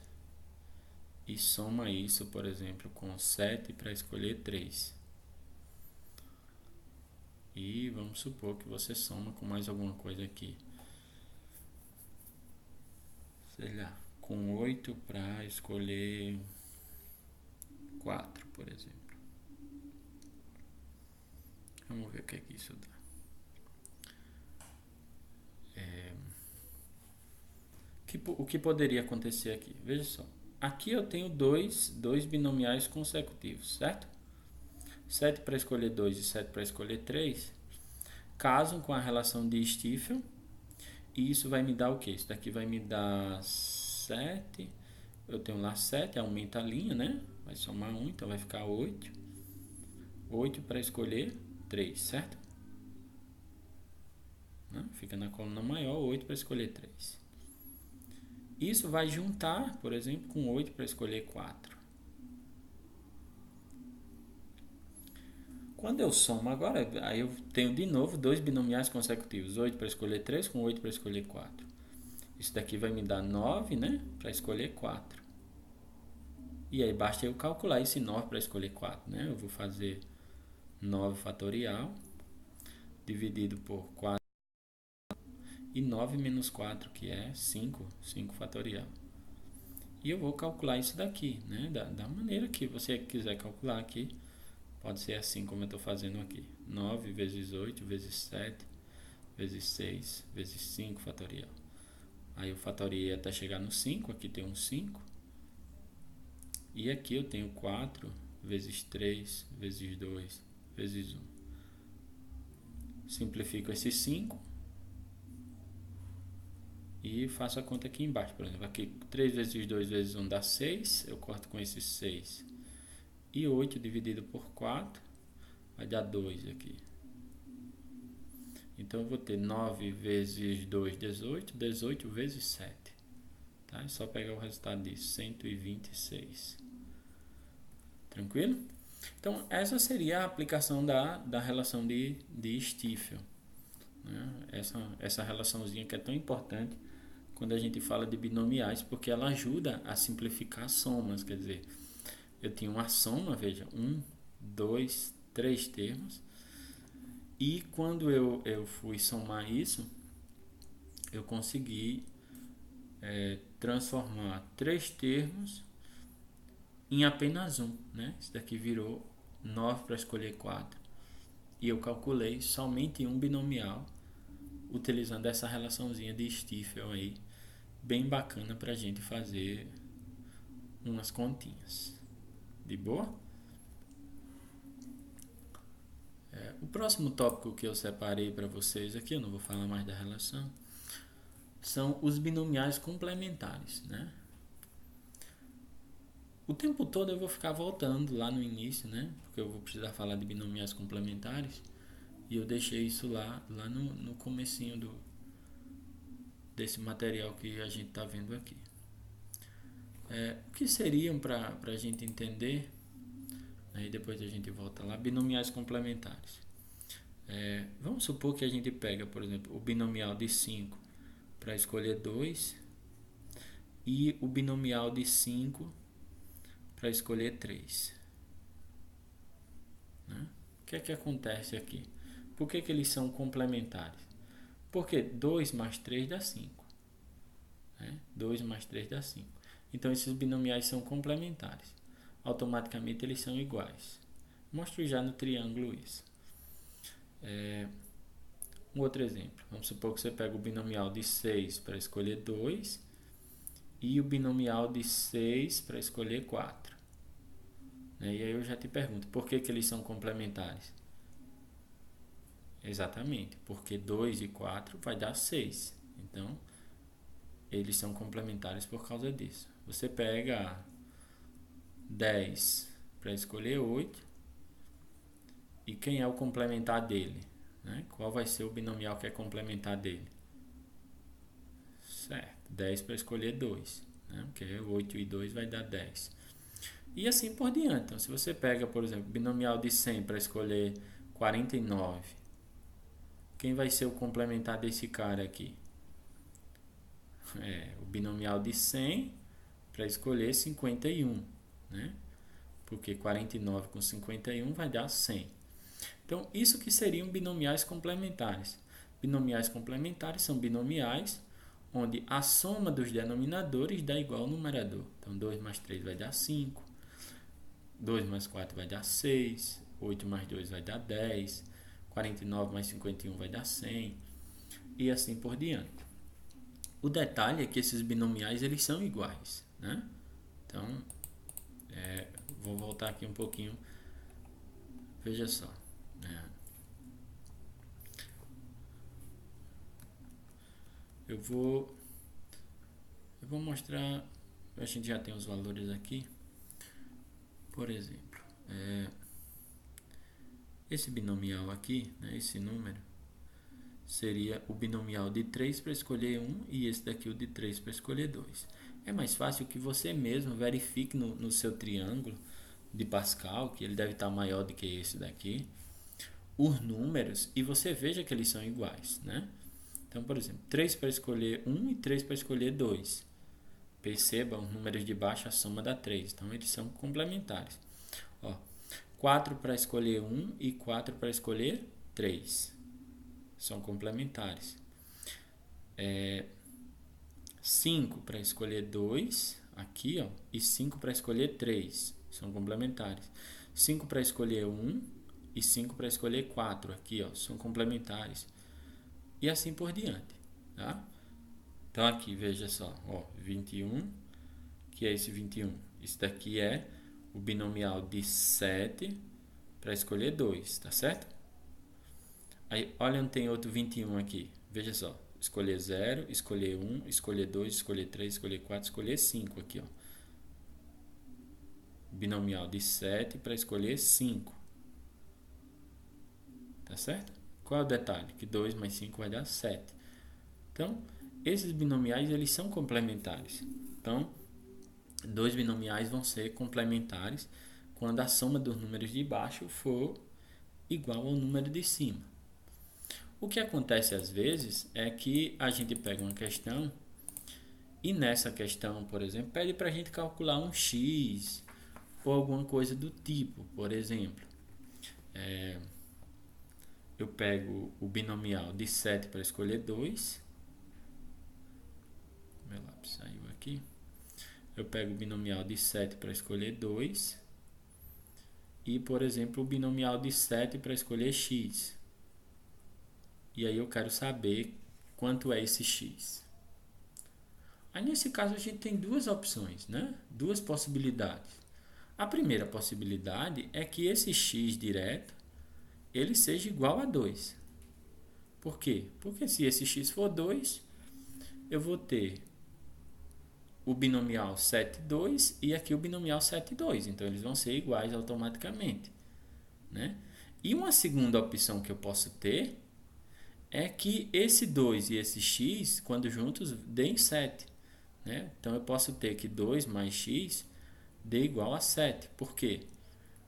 e soma isso, por exemplo, com 7 para escolher 3. E vamos supor que você soma com mais alguma coisa aqui. Sei lá, com 8 para escolher 4, por exemplo. Vamos ver o que é que isso dá. O que poderia acontecer aqui? Veja só. Aqui eu tenho dois binomiais consecutivos, certo? 7 para escolher 2 e 7 para escolher 3 casam com a relação de Stiefel. E isso vai me dar o que? Isso daqui vai me dar 7. Eu tenho lá 7, aumenta a linha, né? Vai somar 1, então vai ficar 8. 8 para escolher 3, certo? Né? Fica na coluna maior, 8 para escolher 3. Isso vai juntar, por exemplo, com 8 para escolher 4. Quando eu somo agora, aí eu tenho de novo dois binomiais consecutivos. 8 para escolher 3 com 8 para escolher 4. Isso daqui vai me dar 9, né? Para escolher 4. E aí basta eu calcular esse 9 para escolher 4, né? Eu vou fazer 9 fatorial dividido por 4. E 9 menos 4, que é 5 fatorial. E eu vou calcular isso daqui, né? Da maneira que você quiser calcular aqui. Pode ser assim como eu estou fazendo aqui. 9 vezes 8 vezes 7 vezes 6 vezes 5 fatorial. Aí eu fatoriei até chegar no 5. Aqui tem um 5. E aqui eu tenho 4 vezes 3 vezes 2 vezes 1. Simplifico esse 5. E faço a conta aqui embaixo. Por exemplo, aqui 3 vezes 2 vezes 1 dá 6. Eu corto com esse 6. E 8 dividido por 4 vai dar 2 aqui. Então eu vou ter 9 vezes 2, 18. 18 vezes 7. Tá? É só pegar o resultado disso. 126. Tranquilo? Então essa seria a aplicação da relação de Stiefel. Né? Essa relaçãozinha que é tão importante quando a gente fala de binomiais, porque ela ajuda a simplificar somas. Quer dizer, eu tinha uma soma, veja, 1, 2, 3 termos. E quando eu fui somar isso, eu consegui transformar 3 termos em apenas um. Né? Isso daqui virou 9 para escolher 4. E eu calculei somente um binomial utilizando essa relaçãozinha de Stiefel aí, bem bacana para a gente fazer umas continhas. De boa? O próximo tópico que eu separei para vocês aqui, eu não vou falar mais da relação, são os binomiais complementares, né? O tempo todo eu vou ficar voltando lá no início, né? Porque eu vou precisar falar de binomiais complementares. E eu deixei isso lá no comecinho desse material que a gente está vendo aqui. O que seriam, para a gente entender, aí depois a gente volta lá, binomiais complementares. Vamos supor que a gente pega, por exemplo, o binomial de 5 para escolher 2 e o binomial de 5 para escolher 3. Né? O que é que acontece aqui? Por que eles são complementares? Porque 2 mais 3 dá 5. 2 mais 3 dá 5. Então, esses binomiais são complementares. Automaticamente, eles são iguais. Mostro já no triângulo isso. Um outro exemplo. Vamos supor que você pega o binomial de 6 para escolher 2 e o binomial de 6 para escolher 4. E aí eu já te pergunto, por que eles são complementares? Exatamente, porque 2 e 4 vai dar 6. Então, eles são complementares por causa disso. Você pega 10 para escolher 8. E quem é o complementar dele? Qual vai ser o binomial que é complementar dele? Certo, 10 para escolher 2. Porque 8 e 2 vai dar 10. E assim por diante. Então, se você pega, por exemplo, o binomial de 100 para escolher 49, quem vai ser o complementar desse cara aqui? O binomial de 100 para escolher 51, porque 49 com 51 vai dar 100. Então, isso que seriam binomiais complementares. Binomiais complementares são binomiais onde a soma dos denominadores dá igual ao numerador. Então, 2 mais 3 vai dar 5, 2 mais 4 vai dar 6, 8 mais 2 vai dar 10, 49 mais 51 vai dar 100, e assim por diante. O detalhe é que esses binomiais eles são iguais. Então, vou voltar aqui um pouquinho. Veja só. Eu vou mostrar. A gente já tem os valores aqui. Por exemplo, esse binomial aqui, esse número, seria o binomial de 3 para escolher 1 e esse daqui o de 3 para escolher 2. É mais fácil que você mesmo verifique no seu triângulo de Pascal, que ele deve estar maior do que esse daqui, os números, e você veja que eles são iguais. Então, por exemplo, 3 para escolher 1 e 3 para escolher 2. Perceba, os números de baixo, a soma dá 3. Então, eles são complementares. 4 para escolher 1 e 4 para escolher 3. São complementares. 5 para escolher 2, aqui, e 5 para escolher 3. São complementares. 5 para escolher 1 e 5 para escolher 4, aqui, são complementares. E assim por diante, Então, aqui, veja só, 21, que é esse 21. Isso daqui é o binomial de 7 para escolher 2, tá certo? Aí, olha onde tem outro 21 aqui. Veja só, escolher 0, escolher 1, escolher 2, escolher 3, escolher 4, escolher 5 aqui, Binomial de 7 para escolher 5. Tá certo? Qual é o detalhe? Que 2 mais 5 vai dar 7. Então, esses binomiais eles são complementares. Então, dois binomiais vão ser complementares quando a soma dos números de baixo for igual ao número de cima. O que acontece às vezes é que a gente pega uma questão e nessa questão, por exemplo, pede para a gente calcular um x ou alguma coisa do tipo. Por exemplo, eu pego o binomial de 7 para escolher 2. Meu lápis saiu aqui. Eu pego o binomial de 7 para escolher 2. E, por exemplo, o binomial de 7 para escolher x. E aí eu quero saber quanto é esse x. Aí, nesse caso, a gente tem duas opções, Duas possibilidades. A primeira possibilidade é que esse x direto ele seja igual a 2. Por quê? Porque se esse x for 2, eu vou ter o binomial 7, 2 e aqui o binomial 7, 2. Então, eles vão ser iguais automaticamente. E uma segunda opção que eu posso ter é que esse 2 e esse x, quando juntos, deem 7. Então, eu posso ter que 2 mais x dê igual a 7. Por quê?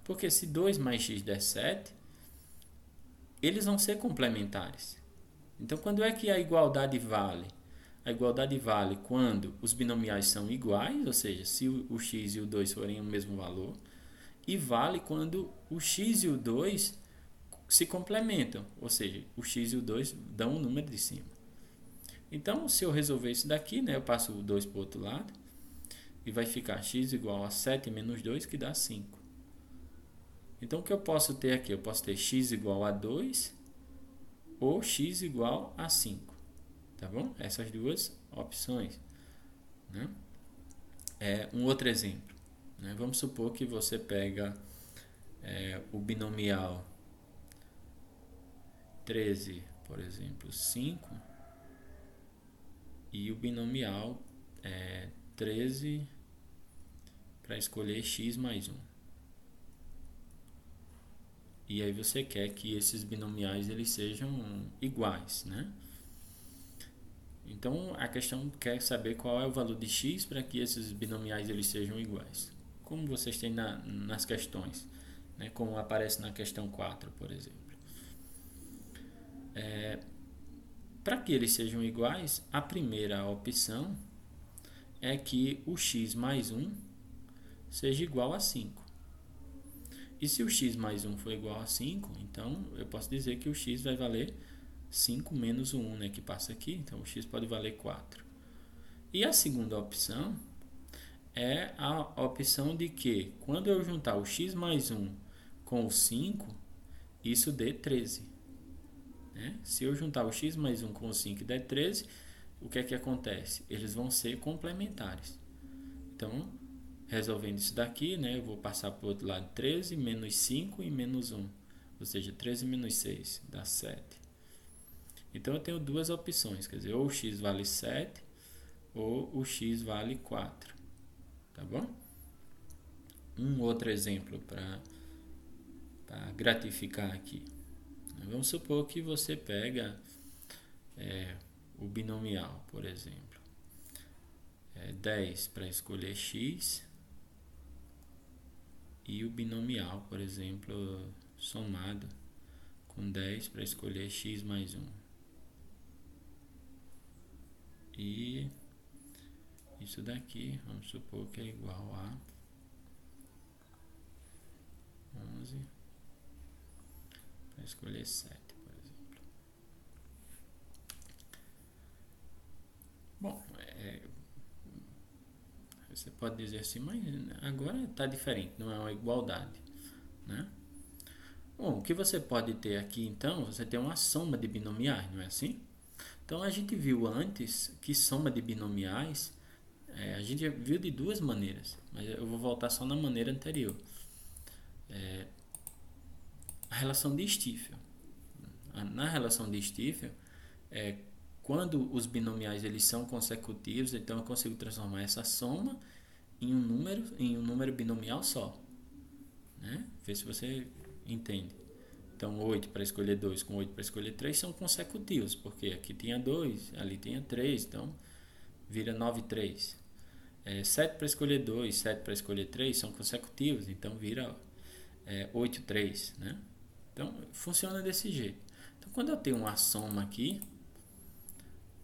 Porque se 2 mais x der 7, eles vão ser complementares. Então, quando é que a igualdade vale? A igualdade vale quando os binomiais são iguais, ou seja, se o x e o 2 forem o mesmo valor, e vale quando o x e o 2 se complementam, ou seja, o x e o 2 dão o número de cima. Então, se eu resolver isso daqui, né, eu passo o 2 para o outro lado, e vai ficar x igual a 7 menos 2, que dá 5. Então, o que eu posso ter aqui? Eu posso ter x igual a 2 ou x igual a 5. Tá bom? Essas duas opções. Né? Um outro exemplo. Né? Vamos supor que você pega o binomial 13, por exemplo, 5, e o binomial 13 para escolher x mais 1. E aí você quer que esses binomiais eles sejam iguais, né? Então a questão quer saber qual é o valor de x para que esses binomiais eles sejam iguais. Como vocês têm nas questões, né? Como aparece na questão 4, por exemplo. Para que eles sejam iguais, a primeira opção é que o x mais 1 seja igual a 5. E se o x mais 1 for igual a 5, então eu posso dizer que o x vai valer 5 menos o 1, né, que passa aqui. Então o x pode valer 4. E a segunda opção é a opção de que quando eu juntar o x mais 1 com o 5, isso dê 13. Né? Se eu juntar o x mais 1 com o 5 e der 13, o que é que acontece? Eles vão ser complementares. Então, resolvendo isso daqui, né, eu vou passar para o outro lado 13 menos 5 e menos 1. Ou seja, 13 menos 6 dá 7. Então, eu tenho duas opções. Quer dizer, ou o x vale 7 ou o x vale 4. Tá bom? Um outro exemplo para gratificar aqui. Vamos supor que você pega o binomial, por exemplo. 10 para escolher x e o binomial, por exemplo, somado com 10 para escolher x mais 1. E isso daqui, vamos supor que é igual a 11 para escolher 7, por exemplo. Bom, você pode dizer assim, mas agora está diferente, não é uma igualdade, né? Bom, o que você pode ter aqui, então, você tem uma soma de binomiais, não é assim? Então, a gente viu antes que soma de binomiais, a gente viu de duas maneiras, mas eu vou voltar só na maneira anterior. A relação de Stiefel. Na relação de Stiefel, quando os binomiais eles são consecutivos, então eu consigo transformar essa soma em um número binomial só. Né? Vê se você entende. Então, 8 para escolher 2 com 8 para escolher 3 são consecutivos, porque aqui tinha 2, ali tinha 3, então vira 9 e 3. 7 para escolher 2, 7 para escolher 3 são consecutivos, então vira 8 e 3. Né? Então, funciona desse jeito. Então, quando eu tenho uma soma aqui,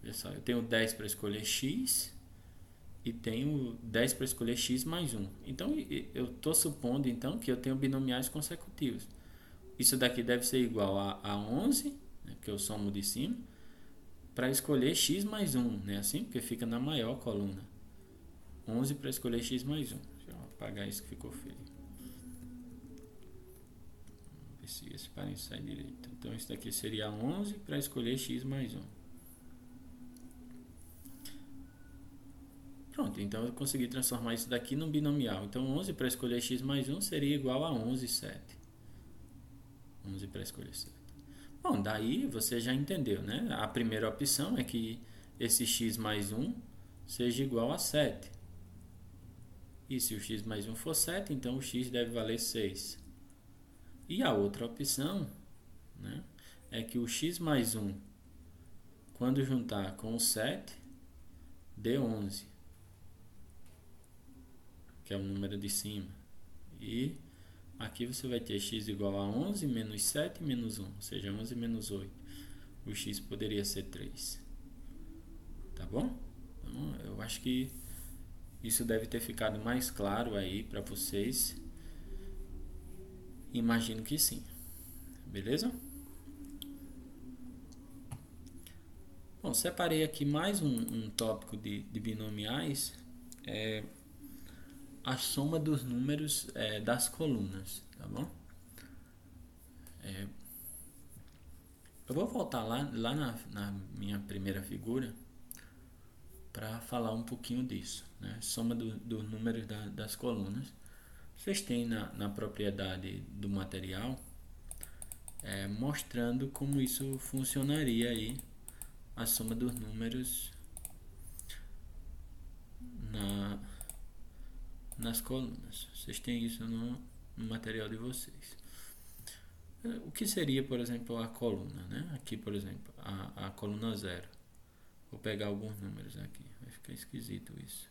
olha só, eu tenho 10 para escolher x e tenho 10 para escolher x mais 1. Então, eu estou supondo então que eu tenho binomiais consecutivos. Isso daqui deve ser igual a 11, né, que eu somo de cima, para escolher x mais 1, né, assim, porque fica na maior coluna. 11 para escolher x mais 1. Deixa eu apagar isso que ficou feio. Vamos ver se esse parênteses sai direito. Então, isso daqui seria 11 para escolher x mais 1. Pronto, então eu consegui transformar isso daqui num binomial. Então, 11 para escolher x mais 1 seria igual a 11, 7. 11 para escolher 7. Bom, daí você já entendeu, né? A primeira opção é que esse x mais 1 seja igual a 7. E se o x mais 1 for 7, então o x deve valer 6. E a outra opção, né, é que o x mais 1, quando juntar com o 7, dê 11, que é o número de cima. E aqui você vai ter x igual a 11 menos 7 menos 1, ou seja, 11 menos 8. O x poderia ser 3. Tá bom? Então, eu acho que isso deve ter ficado mais claro aí para vocês. Imagino que sim. Beleza? Bom, separei aqui mais um tópico de binomiais, a soma dos números das colunas, tá bom? Eu vou voltar lá na minha primeira figura para falar um pouquinho disso, né? Soma dos números das colunas. Vocês têm na propriedade do material mostrando como isso funcionaria aí, a soma dos números nas colunas. Vocês têm isso no material de vocês. O que seria, por exemplo, a coluna, né? Aqui, por exemplo, a coluna 0. Vou pegar alguns números aqui, vai ficar esquisito isso.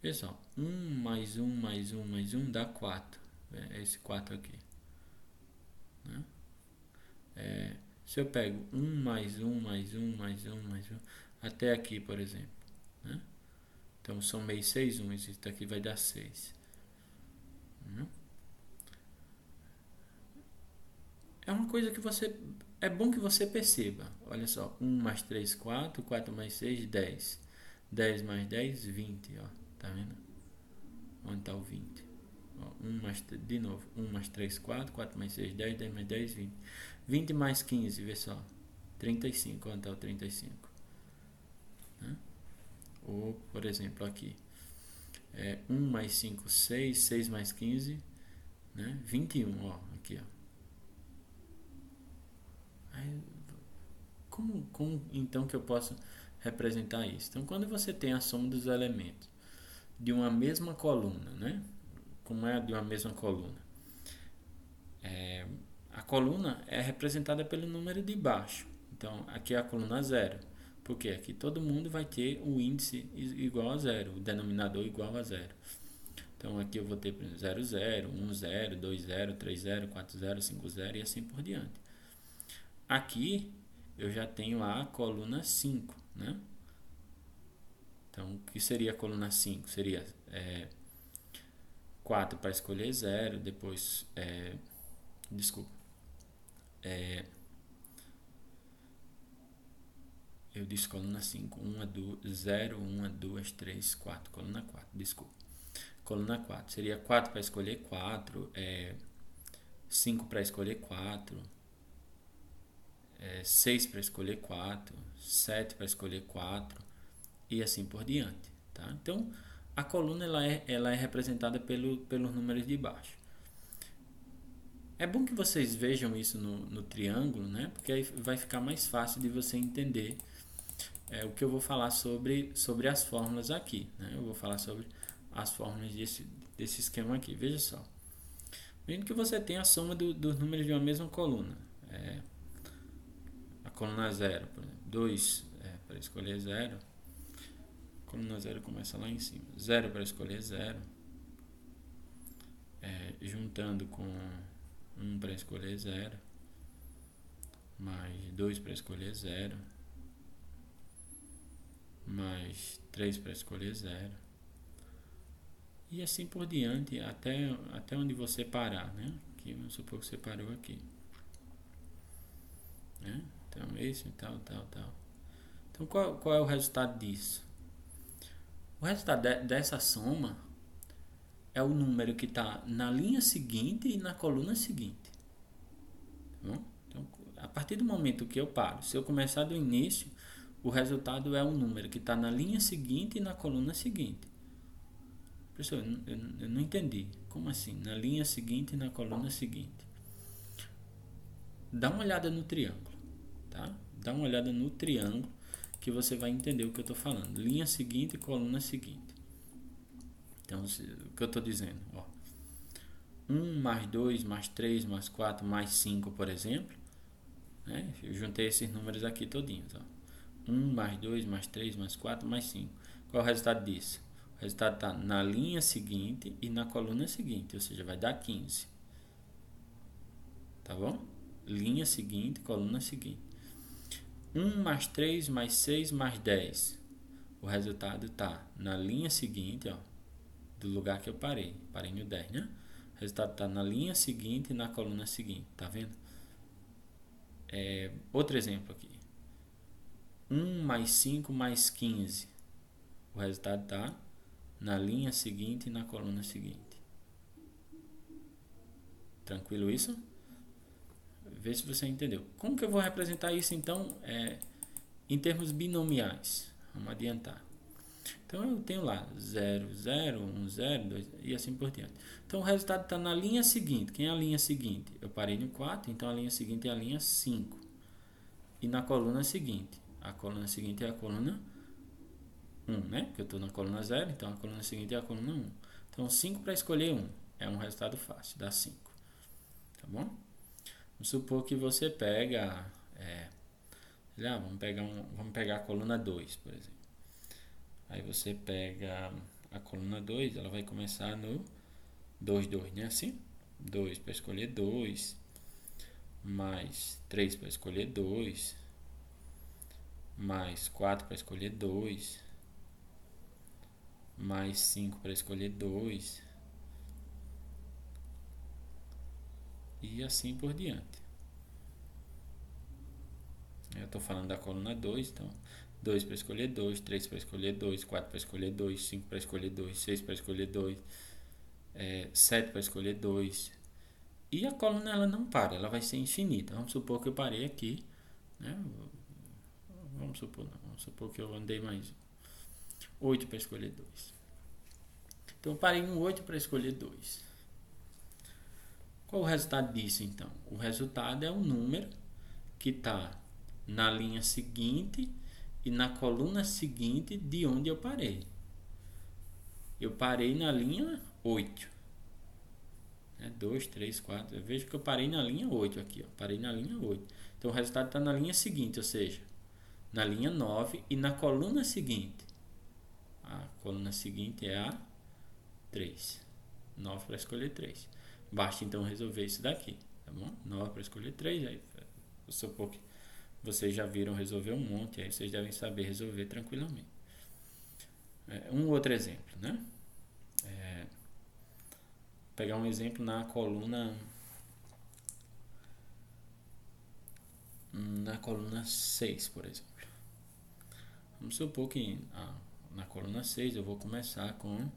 Pessoal, 1 mais 1 mais 1 mais 1 dá 4. É esse 4 aqui, né? Se eu pego 1 mais 1 mais 1 mais 1 mais 1 até aqui, por exemplo, né? Então somei 6 1, isso aqui vai dar 6. É uma coisa que é bom que você perceba. Olha só, 1 mais 3, 4, 4 mais 6, 10. 10 mais 10, 20, ó. Tá vendo? Onde está o 20? Ó, 1 mais, de novo, 1 mais 3, 4, 4 mais 6, 10, 10 mais 10, 20. 20 mais 15, vê só. 35, onde está o 35? Né? Ou, por exemplo, aqui. 1 mais 5, 6, 6 mais 15, né? 21, ó. Aqui, ó. Como então que eu posso representar isso? Então, quando você tem a soma dos elementos de uma mesma coluna, né? Como é a de uma mesma coluna? A coluna é representada pelo número de baixo. Então, aqui é a coluna 0. Porque aqui todo mundo vai ter o índice igual a 0, o denominador igual a 0. Então, aqui eu vou ter 0, 0, 1, 0, 2, 0, 3, 0, 4, 0, 5, 0 e assim por diante. Aqui eu já tenho a coluna 5, né? Então, o que seria a coluna 5? Seria 4 para escolher 0, depois, eu disse coluna 5, 0, 1, 2, 3, 4, coluna 4, desculpa. Coluna 4, seria 4 para escolher 4, 5 para escolher 4, 6 para escolher 4, 7 para escolher 4 e assim por diante, tá? Então, a coluna ela é representada pelos números de baixo. É bom que vocês vejam isso no triângulo, né? Porque aí vai ficar mais fácil de você entender o que eu vou falar sobre as fórmulas aqui, né? Eu vou falar sobre as fórmulas desse esquema aqui. Veja só. Vendo que você tem a soma dos números de uma mesma coluna. A coluna 0, por exemplo. 2 para escolher 0. A coluna 0 começa lá em cima. 0 para escolher 0. Juntando com 1 para escolher 0. Mais 2 para escolher 0. Mais 3 para escolher 0. E assim por diante, até onde você parar, né? Aqui, vamos supor que você parou aqui. Né? Então, esse e tal. Então, qual é o resultado disso? O resultado dessa soma é o número que está na linha seguinte e na coluna seguinte. Tá bom? Então, a partir do momento que eu paro, se eu começar do início, o resultado é o número que está na linha seguinte e na coluna seguinte. Professor, eu não entendi. Como assim? Na linha seguinte e na coluna seguinte. Dá uma olhada no triângulo, tá? Dá uma olhada no triângulo que você vai entender o que eu estou falando. Linha seguinte e coluna seguinte. Então, o que eu estou dizendo? 1 mais 2 mais 3 mais 4 mais 5, por exemplo. Né? Eu juntei esses números aqui todinhos. 1 mais 2 mais 3 mais 4 mais 5. Qual é o resultado disso? O resultado está na linha seguinte e na coluna seguinte, ou seja, vai dar 15. Tá bom? Linha seguinte, coluna seguinte. 1 mais 3 mais 6 mais 10. O resultado está na linha seguinte, do lugar que eu parei. Parei no 10, né? O O resultado está na linha seguinte e na coluna seguinte, tá vendo? Outro exemplo aqui. 1 mais 5 mais 15. O resultado está na linha seguinte e na coluna seguinte. Tranquilo isso? Vê se você entendeu. Como que eu vou representar isso então em termos binomiais? Vamos adiantar. Então eu tenho lá 0, 0, 1, 0, 2 e assim por diante. Então o resultado está na linha seguinte. Quem é a linha seguinte? Eu parei no 4, então a linha seguinte é a linha 5. E na coluna seguinte? A coluna seguinte é a coluna 1, né? Porque eu estou na coluna 0, então a coluna seguinte é a coluna 1. Então 5 para escolher 1 é um resultado fácil, dá 5. Tá bom? Vamos supor que você pega... vamos pegar a coluna 2, por exemplo. Aí você pega a coluna 2, ela vai começar no 2, 2, né? Assim? 2 para escolher 2, mais 3 para escolher 2, mais 4 para escolher 2, mais 5 para escolher 2, e assim por diante. Eu estou falando da coluna 2, então 2 para escolher 2, 3 para escolher 2, 4 para escolher 2, 5 para escolher 2, 6 para escolher 2, 7 para escolher 2. E a coluna ela não para, ela vai ser infinita. Vamos supor que eu parei aqui, né? Vamos supor que eu andei mais 8 para escolher 2. Então eu parei no 8 para escolher 2. Qual o resultado disso então? O resultado é o número que está na linha seguinte e na coluna seguinte de onde eu parei. Eu parei na linha 8. 2, 3, 4. Eu vejo que eu parei na linha 8 aqui. Parei na linha 8. Então o resultado está na linha seguinte, ou seja, na linha 9 e na coluna seguinte. A coluna seguinte é a 3. 9 para escolher 3. Basta então resolver isso daqui, tá bom? 9 para escolher 3. Aí, eu supor que vocês já viram resolver um monte, aí vocês devem saber resolver tranquilamente. Um outro exemplo, né? Pegar um exemplo na coluna 6, por exemplo. Vamos supor que na coluna 6 eu vou começar com...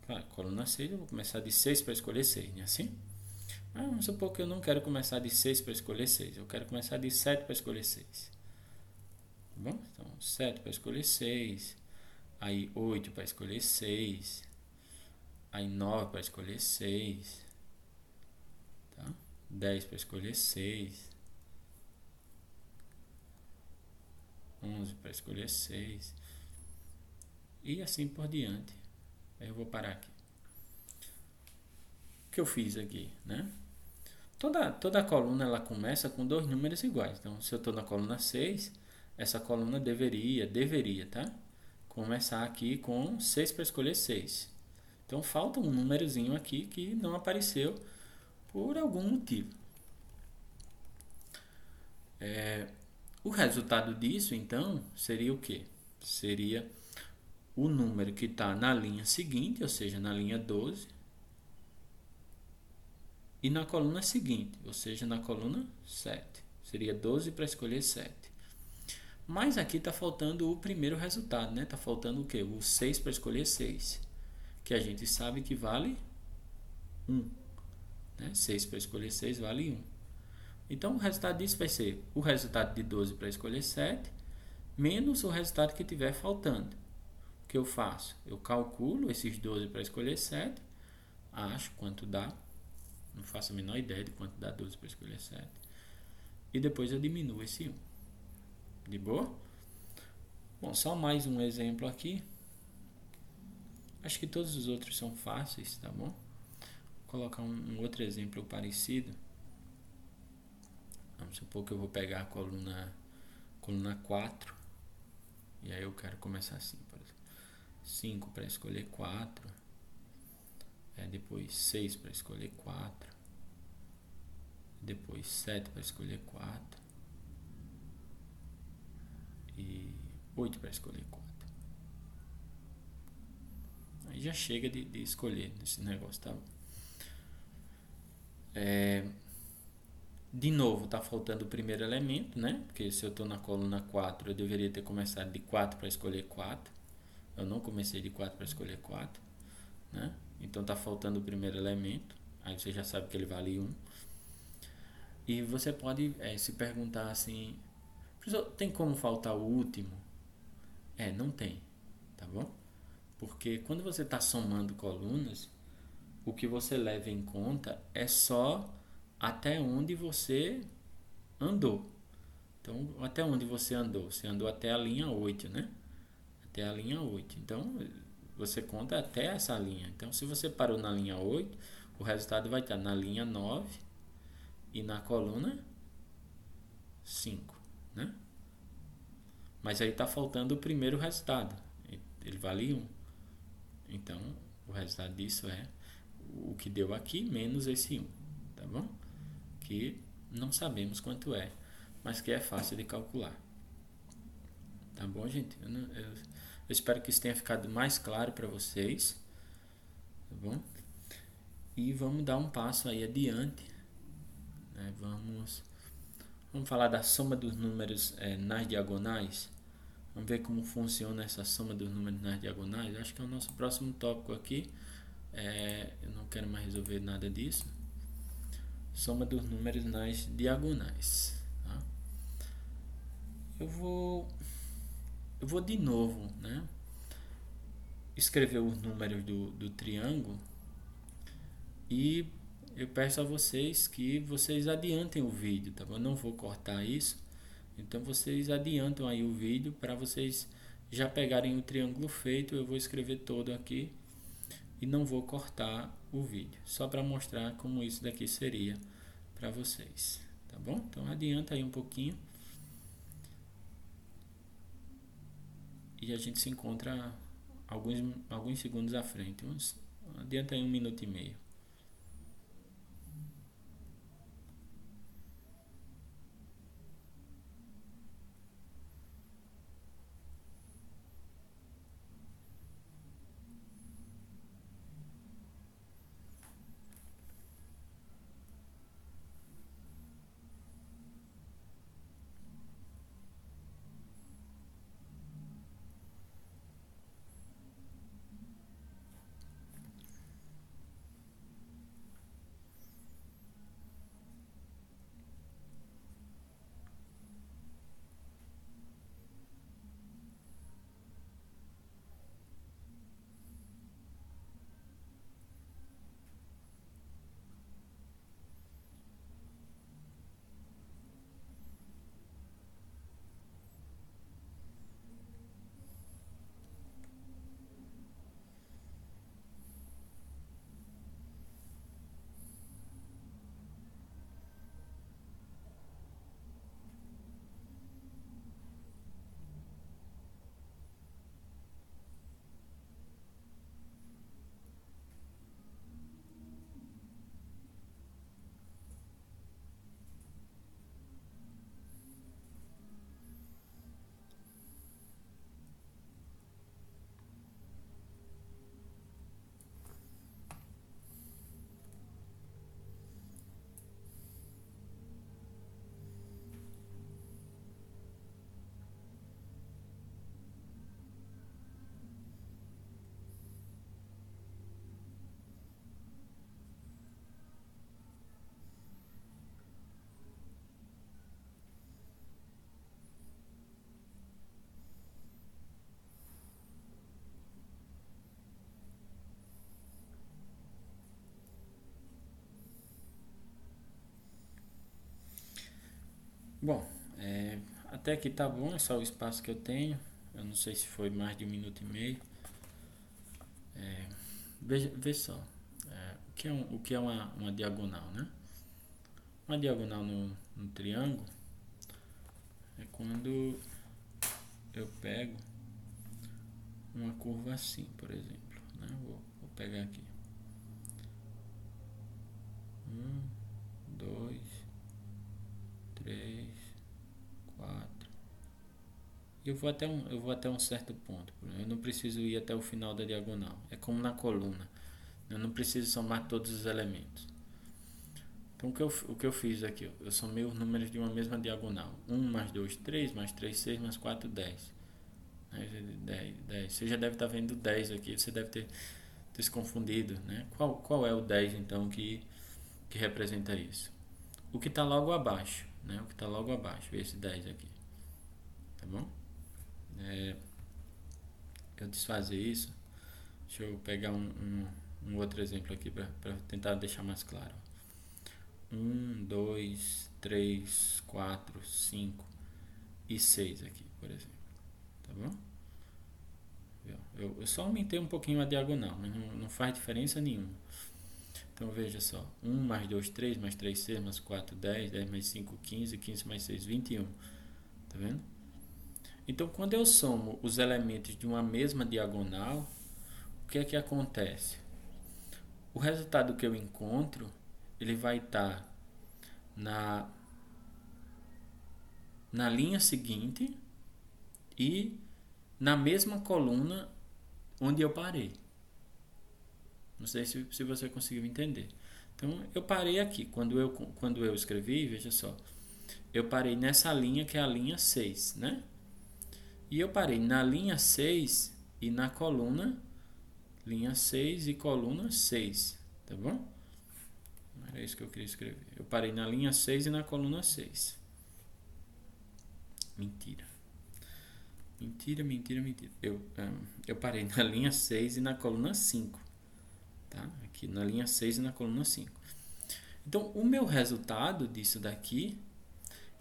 Claro, coluna 6 eu vou começar de 6 para escolher 6, não é assim? Mas vamos supor que eu não quero começar de 6 para escolher 6, eu quero começar de 7 para escolher 6. Tá bom? Então, 7 para escolher 6, aí 8 para escolher 6, aí 9 para escolher 6, tá? 10 para escolher 6, 11 para escolher 6 e assim por diante. Aí eu vou parar aqui. O que eu fiz aqui, né? Toda coluna ela começa com dois números iguais. Então, se eu estou na coluna 6, essa coluna deveria, tá? Começar aqui com 6 para escolher 6. Então, falta um númerozinho aqui que não apareceu por algum motivo. O resultado disso, então, seria o quê? Seria o número que está na linha seguinte, ou seja, na linha 12, e na coluna seguinte, ou seja, na coluna 7. Seria 12 para escolher 7. Mas aqui está faltando o primeiro resultado, né? Está faltando o quê? O 6 para escolher 6, que a gente sabe que vale 1. Né? 6 para escolher 6 vale 1. Então, o resultado disso vai ser o resultado de 12 para escolher 7, menos o resultado que tiver faltando. O que eu faço? Eu calculo esses 12 para escolher 7, acho quanto dá, não faço a menor ideia de quanto dá 12 para escolher 7, e depois eu diminuo esse 1. De boa? Bom, só mais um exemplo aqui. Acho que todos os outros são fáceis, tá bom? Vou colocar um outro exemplo parecido. Vamos supor que eu vou pegar a coluna 4. E aí eu quero começar assim, por exemplo. 5 para escolher 4. Depois 6 para escolher 4. Depois 7 para escolher 4. E 8 para escolher 4. Aí já chega de escolher esse negócio, tá? De novo, tá faltando o primeiro elemento, né? Porque se eu estou na coluna 4, eu deveria ter começado de 4 para escolher 4. Eu não comecei de 4 para escolher 4, né? Então tá faltando o primeiro elemento. Aí você já sabe que ele vale 1. E você pode se perguntar assim: professor, tem como faltar o último? Não tem, tá bom? Porque quando você está somando colunas, o que você leva em conta é só até onde você andou. Então, até onde você andou? Você andou até a linha 8, né? Até a linha 8. Então, você conta até essa linha. Então, se você parou na linha 8, o resultado vai estar na linha 9 e na coluna 5, né? Mas aí está faltando o primeiro resultado. Ele vale 1. Então, o resultado disso é o que deu aqui menos esse 1, tá bom? Que não sabemos quanto é, mas que é fácil de calcular. Tá bom, gente? Eu espero que isso tenha ficado mais claro para vocês, tá bom? E vamos dar um passo aí adiante, né? Vamos falar da soma dos números nas diagonais. Vamos ver como funciona essa soma dos números nas diagonais. Acho que é o nosso próximo tópico aqui. Eu não quero mais resolver nada disso. Soma dos números nas diagonais. Tá? Eu vou de novo, né, escrever os números do triângulo e eu peço a vocês que vocês adiantem o vídeo, tá bom? Eu não vou cortar isso, então vocês adiantam aí o vídeo para vocês já pegarem o triângulo feito. Eu vou escrever todo aqui e não vou cortar o vídeo, só para mostrar como isso daqui seria para vocês, tá bom? Então adianta aí um pouquinho e a gente se encontra alguns segundos à frente. Adianta aí 1 minuto e meio. Bom, até aqui tá bom, é só o espaço que eu tenho. Eu não sei se foi mais de 1 minuto e meio. Veja só, o que é uma diagonal, né? Uma diagonal no triângulo é quando eu pego uma curva assim, por exemplo, né? Vou pegar aqui. 1, 2, 3, 4. E eu vou até um certo ponto. Eu não preciso ir até o final da diagonal. É como na coluna. Eu não preciso somar todos os elementos. Então o que eu fiz aqui? Eu somei os números de uma mesma diagonal. 1 mais 2, 3, mais 3, 6, mais 4, 10. 10. Você já deve estar vendo 10 aqui. Você deve ter se confundido, né? Qual é o 10 então que representa isso? O que está logo abaixo, né? O que está logo abaixo, esse 10 aqui. Tá bom? Eu desfazer isso. Deixa eu pegar um outro exemplo aqui para tentar deixar mais claro. 1, 2, 3, 4, 5 e 6 aqui, por exemplo. Tá bom? Eu só aumentei um pouquinho a diagonal, mas não faz diferença nenhuma. Então veja só, 1 mais 2, 3, mais 3, 6, mais 4, 10, 10 mais 5, 15, 15 mais 6, 21. Tá vendo? Então quando eu somo os elementos de uma mesma diagonal, o que é que acontece? O resultado que eu encontro, ele vai estar na linha seguinte e na mesma coluna onde eu parei. Não sei se você conseguiu entender. Então, eu parei aqui. Quando eu escrevi, veja só. Eu parei nessa linha que é a linha 6, né? E eu parei na linha 6 e na coluna linha 6 e coluna 6. Tá bom? Era isso que eu queria escrever. Eu parei na linha 6 e na coluna 6. Mentira. Eu parei na linha 6 e na coluna 5. Tá? Aqui na linha 6 e na coluna 5. Então, o meu resultado disso daqui,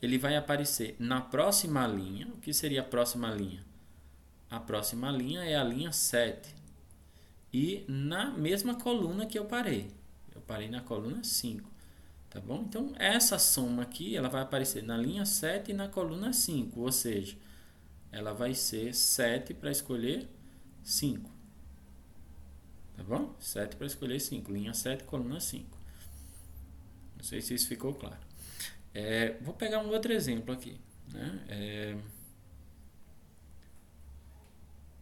ele vai aparecer na próxima linha. O que seria a próxima linha? A próxima linha é a linha 7. E na mesma coluna que eu parei. Eu parei na coluna 5. Tá bom? Então, essa soma aqui, ela vai aparecer na linha 7 e na coluna 5. Ou seja, ela vai ser 7 para escolher 5. Tá bom? 7 para escolher 5. Linha 7, coluna 5. Não sei se isso ficou claro. Vou pegar um outro exemplo aqui. Né?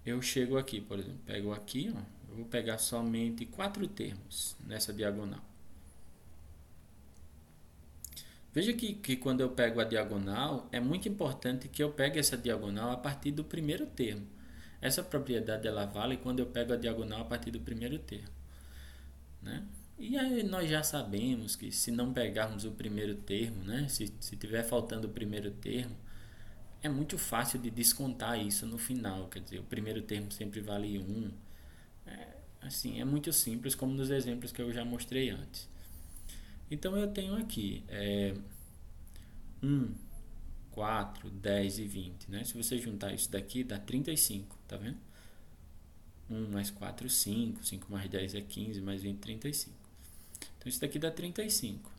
Eu chego aqui, por exemplo. Pego aqui, ó, eu vou pegar somente 4 termos nessa diagonal. Veja que quando eu pego a diagonal, é muito importante que eu pegue essa diagonal a partir do primeiro termo. Essa propriedade ela vale quando eu pego a diagonal a partir do primeiro termo. Né? E aí nós já sabemos que se não pegarmos o primeiro termo, né? Se tiver faltando o primeiro termo, é muito fácil de descontar isso no final. Quer dizer, o primeiro termo sempre vale 1. Assim, é muito simples, como nos exemplos que eu já mostrei antes. Então eu tenho aqui 1, 4, 10 e 20. Né? Se você juntar isso daqui, dá 35. Tá vendo? 1 mais 4, 5. 5 mais 10 é 15, mais 20, 35. Então isso daqui dá 35.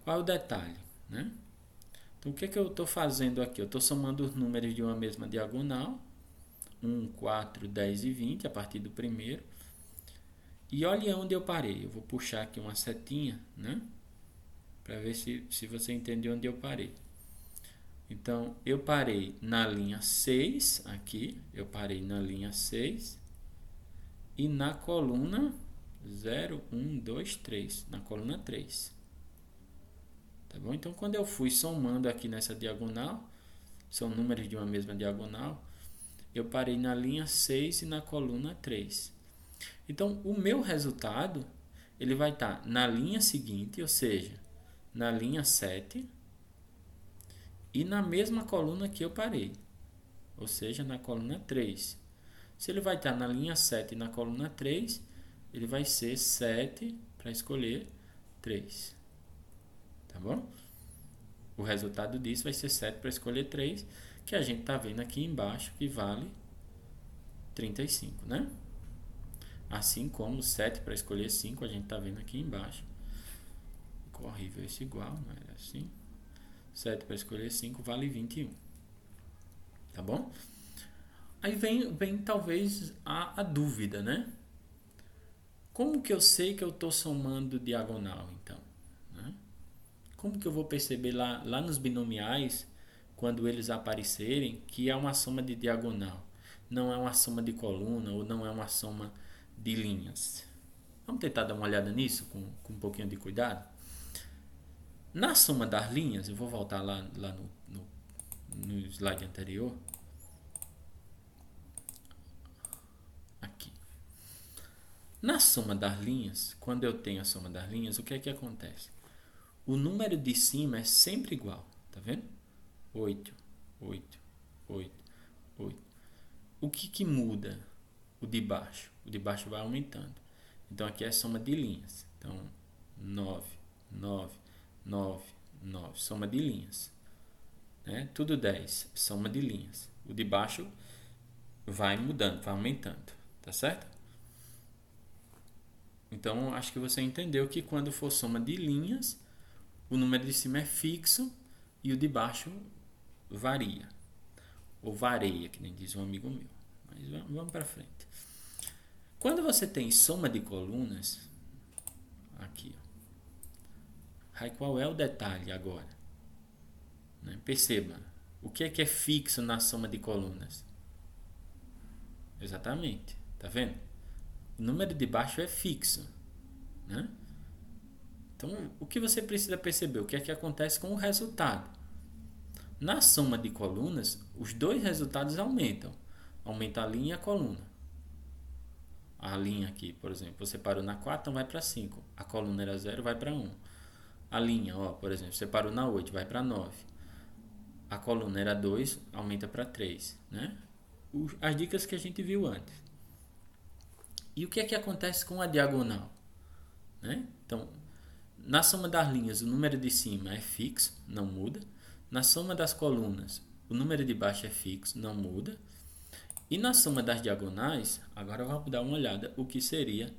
Qual é o detalhe? Né? Então o que eu estou fazendo aqui? Eu estou somando os números de uma mesma diagonal. 1, 4, 10 e 20 a partir do primeiro. E olha onde eu parei. Eu vou puxar aqui uma setinha, né? Para ver se você entendeu onde eu parei. Então, eu parei na linha 6 aqui. Eu parei na linha 6. E na coluna 0, 1, 2, 3. Na coluna 3. Tá bom? Então, quando eu fui somando aqui nessa diagonal, são números de uma mesma diagonal, eu parei na linha 6 e na coluna 3. Então, o meu resultado, ele vai estar na linha seguinte, ou seja, na linha 7, e na mesma coluna que eu parei, ou seja, na coluna 3. Se ele vai estar na linha 7 e na coluna 3, ele vai ser 7 para escolher 3. Tá bom? O resultado disso vai ser 7 para escolher 3, que a gente está vendo aqui embaixo, que vale 35, né? Assim como 7 para escolher 5, a gente está vendo aqui embaixo. Ficou horrível esse igual, não era assim? 7 para escolher 5 vale 21. Tá bom? Aí vem talvez a dúvida, né? Como que eu sei que eu estou somando diagonal, então? Né? Como que eu vou perceber lá nos binomiais quando eles aparecerem, que é uma soma de diagonal. Não é uma soma de coluna ou não é uma soma de linhas. Vamos tentar dar uma olhada nisso com um pouquinho de cuidado? Na soma das linhas, eu vou voltar lá no slide anterior. Aqui. Na soma das linhas, quando eu tenho a soma das linhas, o que é que acontece? O número de cima é sempre igual, tá vendo? 8, 8, 8, 8. O que muda? O de baixo. O de baixo vai aumentando. Então aqui é a soma de linhas. Então 9, 9, 9, 9. Soma de linhas. Né? Tudo 10. Soma de linhas. O de baixo vai mudando, vai aumentando. Tá certo? Então acho que você entendeu que quando for soma de linhas, o número de cima é fixo e o de baixo varia. Ou vareia, que nem diz um amigo meu. Mas vamos para frente. Quando você tem soma de colunas, aqui, ó. Aí qual é o detalhe agora? Né? Perceba, o que é fixo na soma de colunas? Exatamente, tá vendo? O número de baixo é fixo, né? Então, o que você precisa perceber? O que é que acontece com o resultado? Na soma de colunas, os dois resultados aumentam. Aumenta a linha e a coluna. A linha aqui, por exemplo, você parou na 4, então vai para 5. A coluna era 0, vai para 1. A linha, ó, por exemplo, você parou na 8, vai para 9. A coluna era 2, aumenta para 3, né? As dicas que a gente viu antes. E o que é que acontece com a diagonal? Né? Então, na soma das linhas, o número de cima é fixo, não muda. Na soma das colunas, o número de baixo é fixo, não muda. E na soma das diagonais, agora vamos dar uma olhada o que seria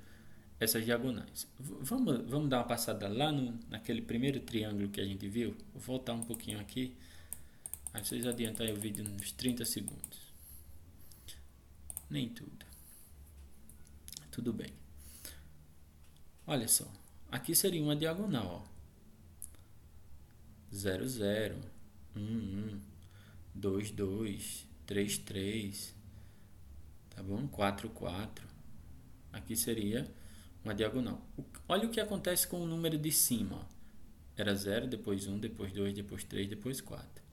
essas diagonais. Vamos dar uma passada lá naquele primeiro triângulo que a gente viu. Vou voltar um pouquinho aqui. Aí vocês adiantam aí o vídeo uns 30 segundos. Nem tudo. Tudo bem. Olha só. Aqui seria uma diagonal. 0, 0, 1, 1, 2, 2, 3, 3. Tá bom? 4, 4. Aqui seria uma diagonal. Olha o que acontece com o número de cima. Ó. Era 0, depois 1, depois 2, depois 3, depois 4.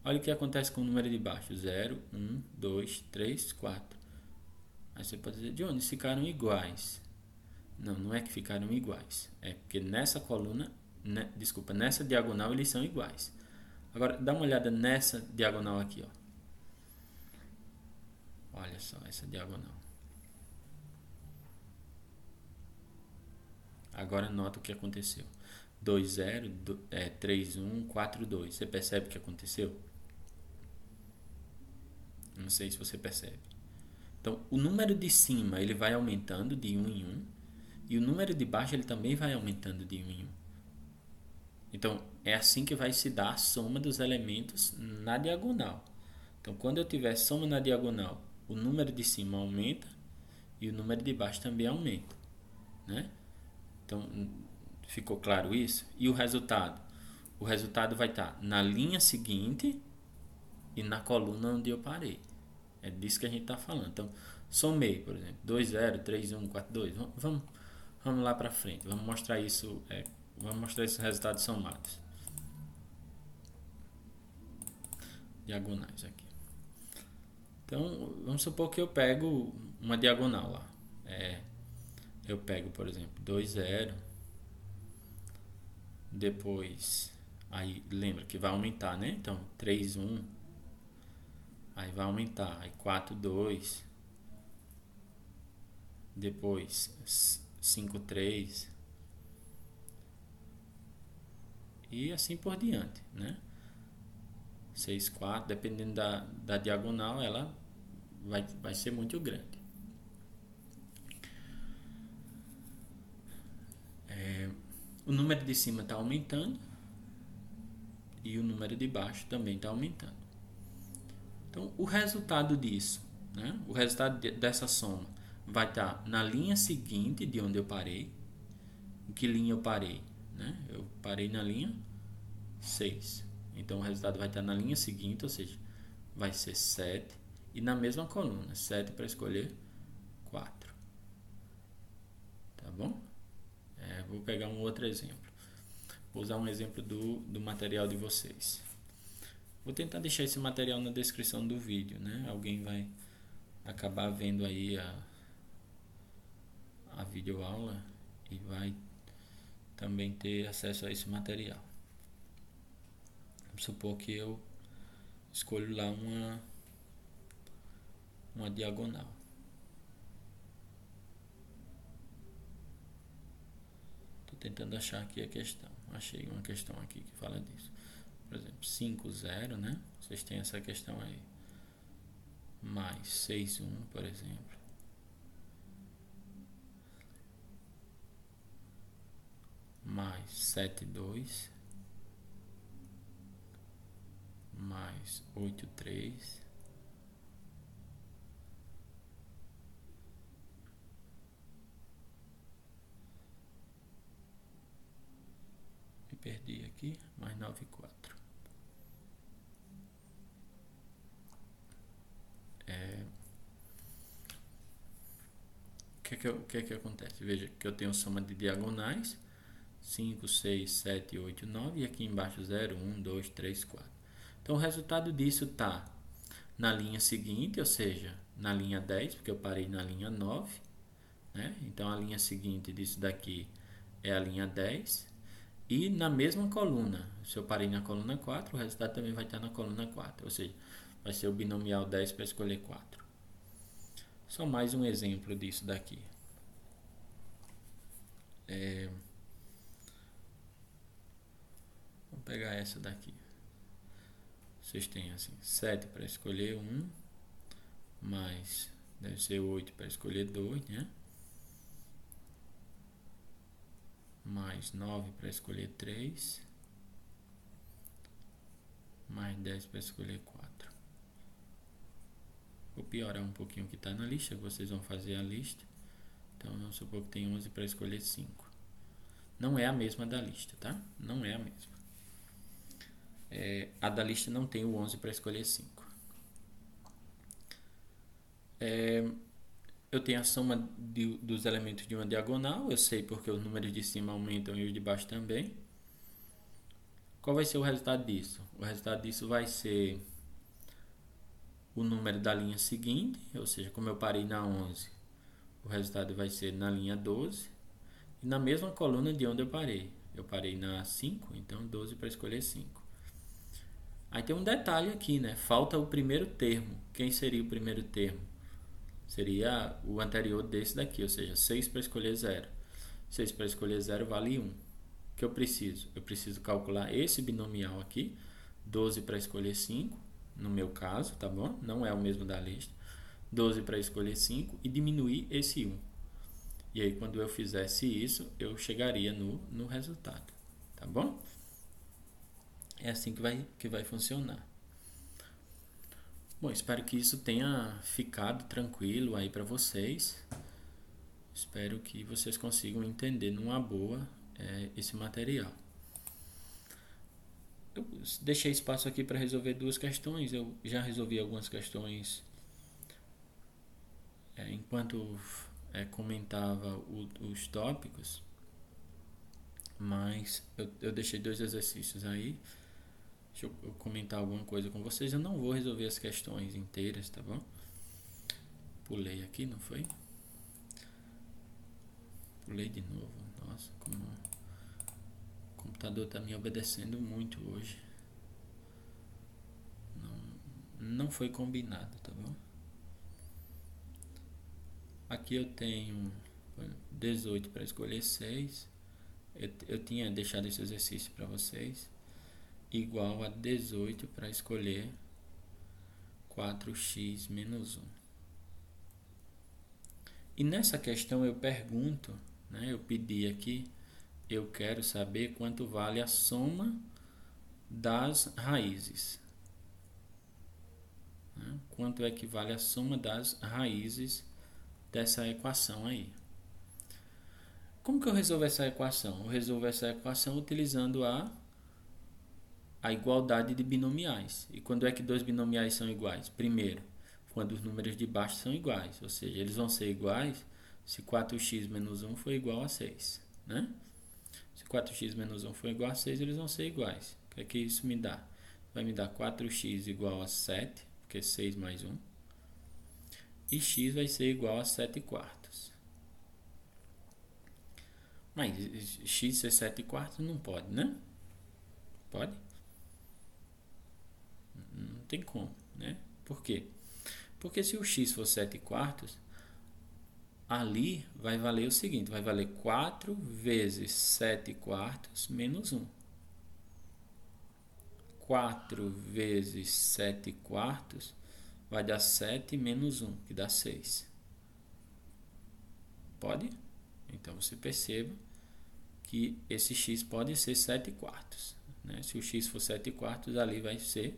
Olha o que acontece com o número de baixo. 0, 1, 2, 3, 4. Aí você pode dizer, de onde ficaram iguais? Não, não é que ficaram iguais. É porque nessa coluna, nessa diagonal eles são iguais. Agora, dá uma olhada nessa diagonal aqui, ó. Olha só essa diagonal. Agora nota o que aconteceu. 2, 0, 3, 1, 4, 2. Você percebe o que aconteceu? Não sei se você percebe. Então, o número de cima ele vai aumentando de 1 em 1. E o número de baixo ele também vai aumentando de 1 em 1. Então, é assim que vai se dar a soma dos elementos na diagonal. Então, quando eu tiver soma na diagonal, o número de cima aumenta e o número de baixo também aumenta, né? Então, ficou claro isso? E o resultado? O resultado vai estar na linha seguinte e na coluna onde eu parei. É disso que a gente está falando. Então, somei, por exemplo, 2, 0, 3, 1, 4, 2. Vamos lá para frente. Vamos mostrar isso. Vamos mostrar esses resultados somados. Diagonais aqui. Então, vamos supor que eu pego uma diagonal lá. Eu pego, por exemplo, 2, 0. Depois, aí lembra que vai aumentar, né? Então, 3, 1. Aí vai aumentar. Aí 4, 2. Depois, 5, 3. E assim por diante, né? 6, 4. Dependendo da diagonal, ela vai ser muito grande. O número de cima está aumentando e o número de baixo também está aumentando. Então, o resultado disso, né? O resultado dessa soma vai estar na linha seguinte de onde eu parei. Em que linha eu parei? Né? Eu parei na linha 6. Então o resultado vai estar na linha seguinte, ou seja, vai ser 7. E na mesma coluna, 7 para escolher 4. Tá bom? Vou pegar um outro exemplo. Vou usar um exemplo do material de vocês. Vou tentar deixar esse material na descrição do vídeo, né? Alguém vai acabar vendo aí a videoaula e vai também ter acesso a esse material. Vamos supor que eu escolho lá uma diagonal. Estou tentando achar aqui a questão. Achei uma questão aqui que fala disso. Por exemplo, 5, 0, né? Vocês têm essa questão aí. Mais 6, 1, por exemplo. Mais 7, 2. Mais 8, 3. Me perdi aqui. Mais 9, 4. O que é que acontece? Veja que eu tenho soma de diagonais. 5, 6, 7, 8, 9. E aqui embaixo 0, 1, 2, 3, 4. Então o resultado disso está na linha seguinte, ou seja, na linha 10, porque eu parei na linha 9. Né? Então a linha seguinte disso daqui é a linha 10. E na mesma coluna, se eu parei na coluna 4, o resultado também vai estar na coluna 4. Ou seja, vai ser o binomial 10 para escolher 4. Só mais um exemplo disso daqui. Vamos pegar essa daqui. Vocês têm assim, 7 para escolher 1, mais, deve ser 8 para escolher 2, né? Mais 9 para escolher 3, mais 10 para escolher 4. Vou piorar um pouquinho o que está na lista, vocês vão fazer a lista. Então vamos supor que tem 11 para escolher 5. Não é a mesma da lista, tá? Não é a mesma. A da lista não tem o 11 para escolher 5. Eu tenho a soma dos elementos de uma diagonal. Eu sei porque os números de cima aumentam e os de baixo também. Qual vai ser o resultado disso? O resultado disso vai ser o número da linha seguinte, ou seja, como eu parei na 11, o resultado vai ser na linha 12. E na mesma coluna de onde eu parei na 5, então 12 para escolher 5. Aí tem um detalhe aqui, né? Falta o primeiro termo. Quem seria o primeiro termo? Seria o anterior desse daqui, ou seja, 6 para escolher 0. 6 para escolher 0 vale 1. O que eu preciso? Eu preciso calcular esse binomial aqui, 12 para escolher 5, no meu caso, tá bom? Não é o mesmo da lista. 12 para escolher 5 e diminuir esse 1. E aí, quando eu fizesse isso, eu chegaria no resultado, tá bom? É assim que vai funcionar. Bom, espero que isso tenha ficado tranquilo aí para vocês. Espero que vocês consigam entender numa boa esse material. Eu deixei espaço aqui para resolver duas questões. Eu já resolvi algumas questões enquanto comentava os tópicos, mas eu deixei 2 exercícios aí. Deixa eu comentar alguma coisa com vocês. Eu não vou resolver as questões inteiras, tá bom? Pulei aqui, não foi? Pulei de novo. Nossa, como o computador tá me obedecendo muito hoje. Não foi combinado, tá bom? Aqui eu tenho 18 para escolher 6. Eu tinha deixado esse exercício para vocês. Igual a 18 para escolher 4x menos 1. E nessa questão eu pergunto, né, eu pedi aqui, eu quero saber quanto vale a soma das raízes. Né? Quanto é que vale a soma das raízes dessa equação aí. Como que eu resolvo essa equação? Eu resolvo essa equação utilizando a a igualdade de binomiais. E quando é que dois binomiais são iguais? Primeiro, quando os números de baixo são iguais, ou seja, eles vão ser iguais se 4x menos 1 for igual a 6, né? Se 4x menos 1 for igual a 6, eles vão ser iguais. O que é que isso me dá? Vai me dar 4x igual a 7, porque é 6 mais 1. E x vai ser igual a 7 quartos. Mas x ser 7 quartos não pode, né? Pode? Não tem como, né? Por quê? Porque se o x for 7 quartos, ali vai valer o seguinte, vai valer 4 vezes 7 quartos menos 1. 4 vezes 7 quartos vai dar 7 menos 1, que dá 6. Pode? Então, você perceba que esse x pode ser 7 quartos. Né? Se o x for 7 quartos, ali vai ser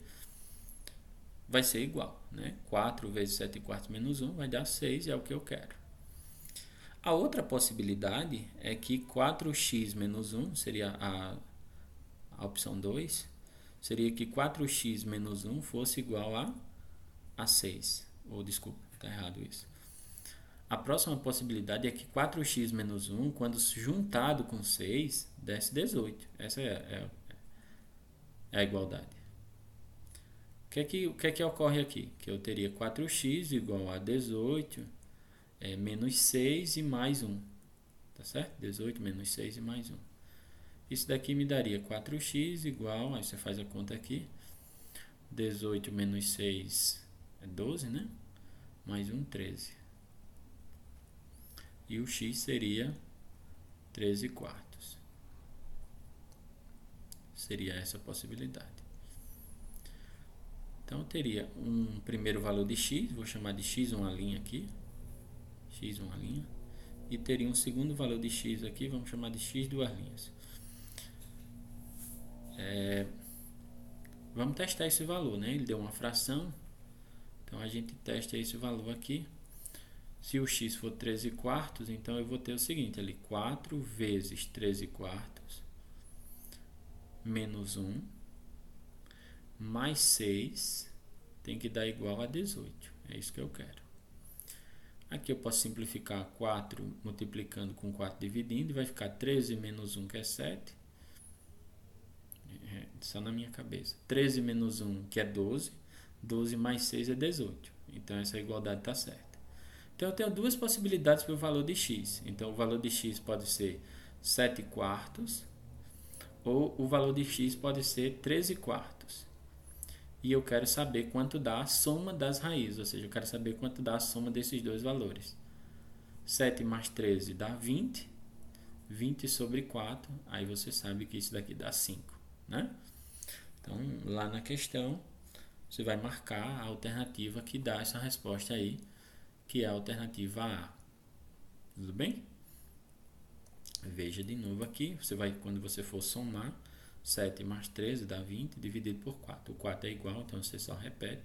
igual. Né? 4 vezes 7 quartos menos 1 vai dar 6, é o que eu quero. A outra possibilidade é que 4x menos 1, seria a opção 2, seria que 4x menos 1 fosse igual a 6. Ou, desculpa, está errado isso. A próxima possibilidade é que 4x menos 1, quando juntado com 6, desse 18. Essa é a igualdade. O que é que ocorre aqui? Que eu teria 4x igual a 18, menos 6 e mais 1. Tá certo? 18 menos 6 e mais 1. Isso daqui me daria 4x igual, aí você faz a conta aqui, 18 menos 6 é 12, né? Mais 1, 13. E o x seria 13 quartos. Seria essa a possibilidade. Então, eu teria um primeiro valor de x, vou chamar de x uma linha aqui, x uma linha, e teria um segundo valor de x aqui, vamos chamar de x duas linhas. Vamos testar esse valor, né? Ele deu uma fração, então a gente testa esse valor aqui. Se o x for 13 quartos, então eu vou ter o seguinte, ali, 4 vezes 13 quartos, menos 1, mais 6, tem que dar igual a 18. É isso que eu quero. Aqui eu posso simplificar 4 multiplicando com 4 dividindo, e vai ficar 13 menos 1, que é 7. Só na minha cabeça. 13 menos 1, que é 12. 12 mais 6 é 18. Então, essa igualdade está certa. Então, eu tenho duas possibilidades para o valor de x. Então, o valor de x pode ser 7 quartos, ou o valor de x pode ser 13 quartos. E eu quero saber quanto dá a soma das raízes, ou seja, eu quero saber quanto dá a soma desses dois valores. 7 mais 13 dá 20, 20 sobre 4, aí você sabe que isso daqui dá 5, né? Então, lá na questão, você vai marcar a alternativa que dá essa resposta aí, que é a alternativa A. Tudo bem? Veja de novo aqui, quando você for somar, 7 mais 13 dá 20, dividido por 4. O 4 é igual, então você só repete.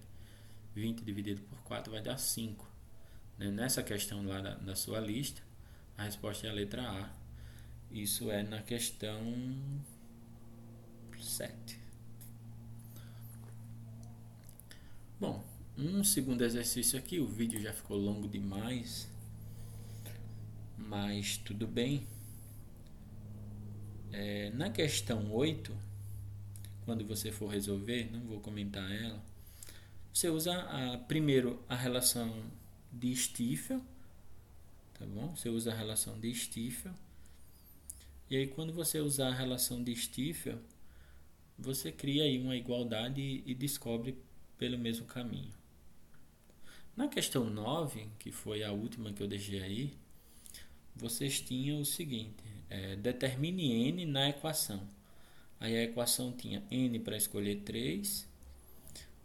20 dividido por 4 vai dar 5. Nessa questão lá da sua lista, a resposta é a letra A. Isso é na questão 7. Bom, um segundo exercício aqui, o vídeo já ficou longo demais, mas tudo bem. Na questão 8, quando você for resolver, não vou comentar ela, você usa primeiro a relação de Stiefel, tá bom? Você usa a relação de Stiefel, e aí quando você usar a relação de Stiefel, você cria aí uma igualdade e descobre pelo mesmo caminho. Na questão 9, que foi a última que eu deixei aí, vocês tinham o seguinte, determine n na equação. Aí a equação tinha n para escolher 3,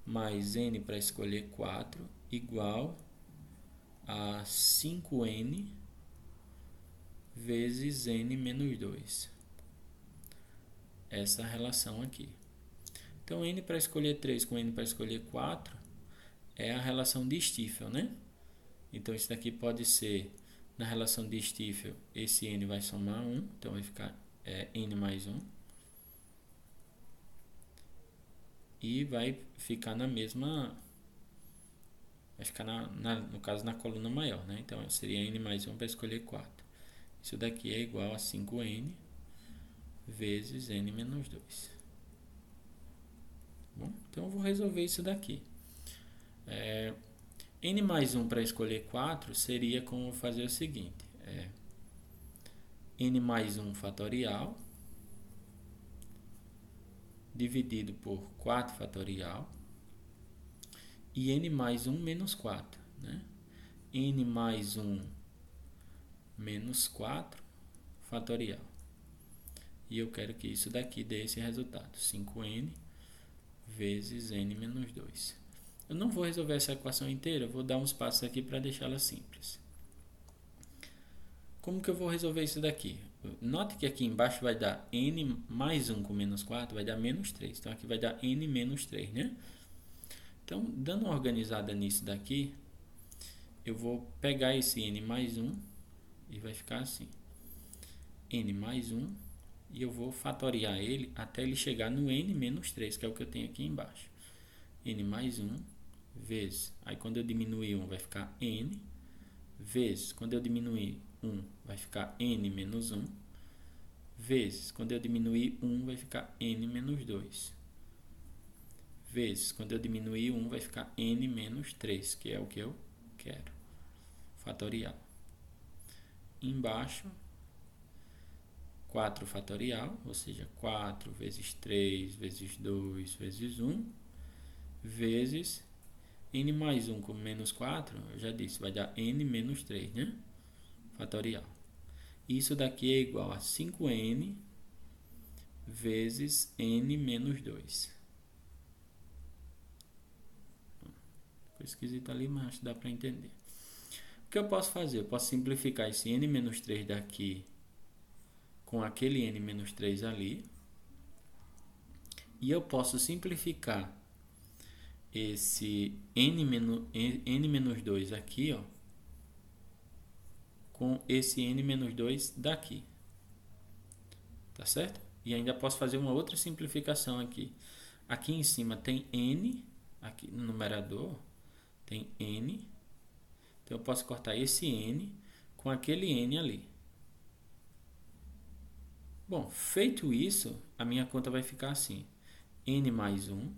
mais n para escolher 4, igual a 5n vezes n menos 2. Essa relação aqui. Então, n para escolher 3 com n para escolher 4 é a relação de Stiefel, né? Então, isso daqui pode ser, na relação de Stiefel, esse n vai somar 1, então vai ficar n mais 1. e vai ficar na mesma, vai ficar no caso na coluna maior, né? Então seria n mais 1 para escolher 4. Isso daqui é igual a 5n vezes n menos 2. Bom, então eu vou resolver isso daqui. N mais 1 para escolher 4 seria como fazer o seguinte. N mais 1 fatorial dividido por 4 fatorial e n mais 1 menos 4, né? N mais 1 menos 4 fatorial. E eu quero que isso daqui dê esse resultado, 5n vezes n menos 2. Eu não vou resolver essa equação inteira, eu vou dar uns passos aqui para deixá-la simples. Como que eu vou resolver isso daqui? Note que aqui embaixo vai dar n mais 1 com menos 4, vai dar menos 3. Então aqui vai dar n menos 3, né? Então, dando uma organizada nisso daqui, eu vou pegar esse n mais 1 e vai ficar assim. N mais 1 e eu vou fatoriar ele até ele chegar no n menos 3, que é o que eu tenho aqui embaixo. N mais 1 vezes, aí quando eu diminuir 1 vai ficar n, vezes, quando eu diminuir 1 vai ficar n menos 1, vezes, quando eu diminuir 1 vai ficar n menos 2, vezes, quando eu diminuir 1 vai ficar n menos 3, que é o que eu quero, fatorial. Embaixo, 4 fatorial, ou seja, 4 vezes 3 vezes 2 vezes 1, vezes n mais 1 com menos 4, eu já disse, vai dar n menos 3, né? Fatorial. Isso daqui é igual a 5n vezes n menos 2. Ficou esquisito ali, mas acho que dá para entender. O que eu posso fazer? Eu posso simplificar esse n menos 3 daqui com aquele n menos 3 ali. E eu posso simplificar esse n menos 2 aqui, ó, com esse n menos 2 daqui. Tá certo? E ainda posso fazer uma outra simplificação aqui. Aqui em cima tem n, aqui no numerador tem n. Então eu posso cortar esse n com aquele n ali. Bom, feito isso, a minha conta vai ficar assim. N mais 1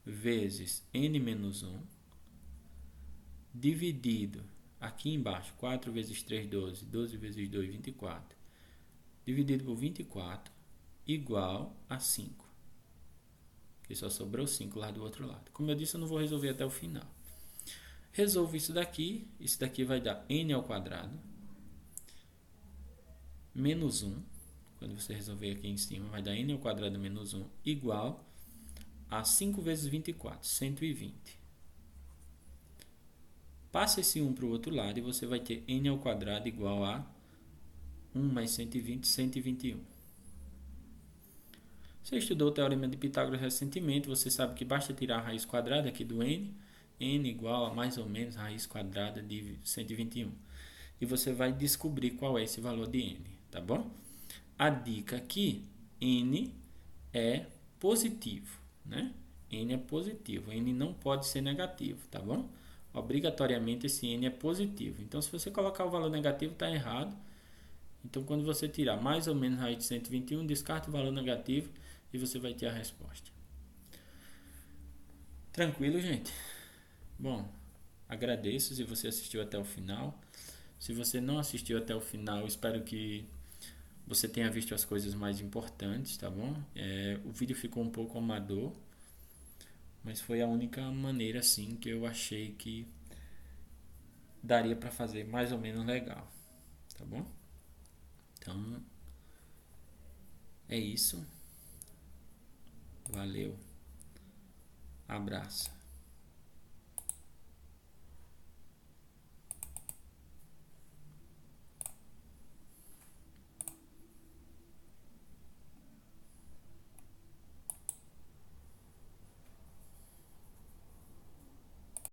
vezes n menos 1 dividido aqui embaixo, 4 vezes 3, 12, 12 vezes 2, 24, dividido por 24, igual a 5. Que só sobrou 5 lá do outro lado. Como eu disse, eu não vou resolver até o final. Resolvo isso daqui vai dar n ao quadrado, menos 1, quando você resolver aqui em cima, vai dar n ao quadrado menos 1, igual a 5 vezes 24, 120. Passa esse 1 para o outro lado e você vai ter n ao quadrado igual a 1 mais 120, 121. Você estudou o Teorema de Pitágoras recentemente, você sabe que basta tirar a raiz quadrada aqui do n igual a mais ou menos a raiz quadrada de 121. E você vai descobrir qual é esse valor de n, tá bom? A dica aqui, n é positivo, né? N é positivo, n não pode ser negativo, tá bom? Obrigatoriamente esse n é positivo. Então, se você colocar o valor negativo, está errado. Então, quando você tirar mais ou menos a raiz de 121, descarta o valor negativo e você vai ter a resposta. Tranquilo, gente? Bom, agradeço se você assistiu até o final. Se você não assistiu até o final, espero que você tenha visto as coisas mais importantes, tá bom? O vídeo ficou um pouco amador, mas foi a única maneira assim que eu achei que daria para fazer mais ou menos legal, tá bom? Então, é isso. Valeu. Abraço.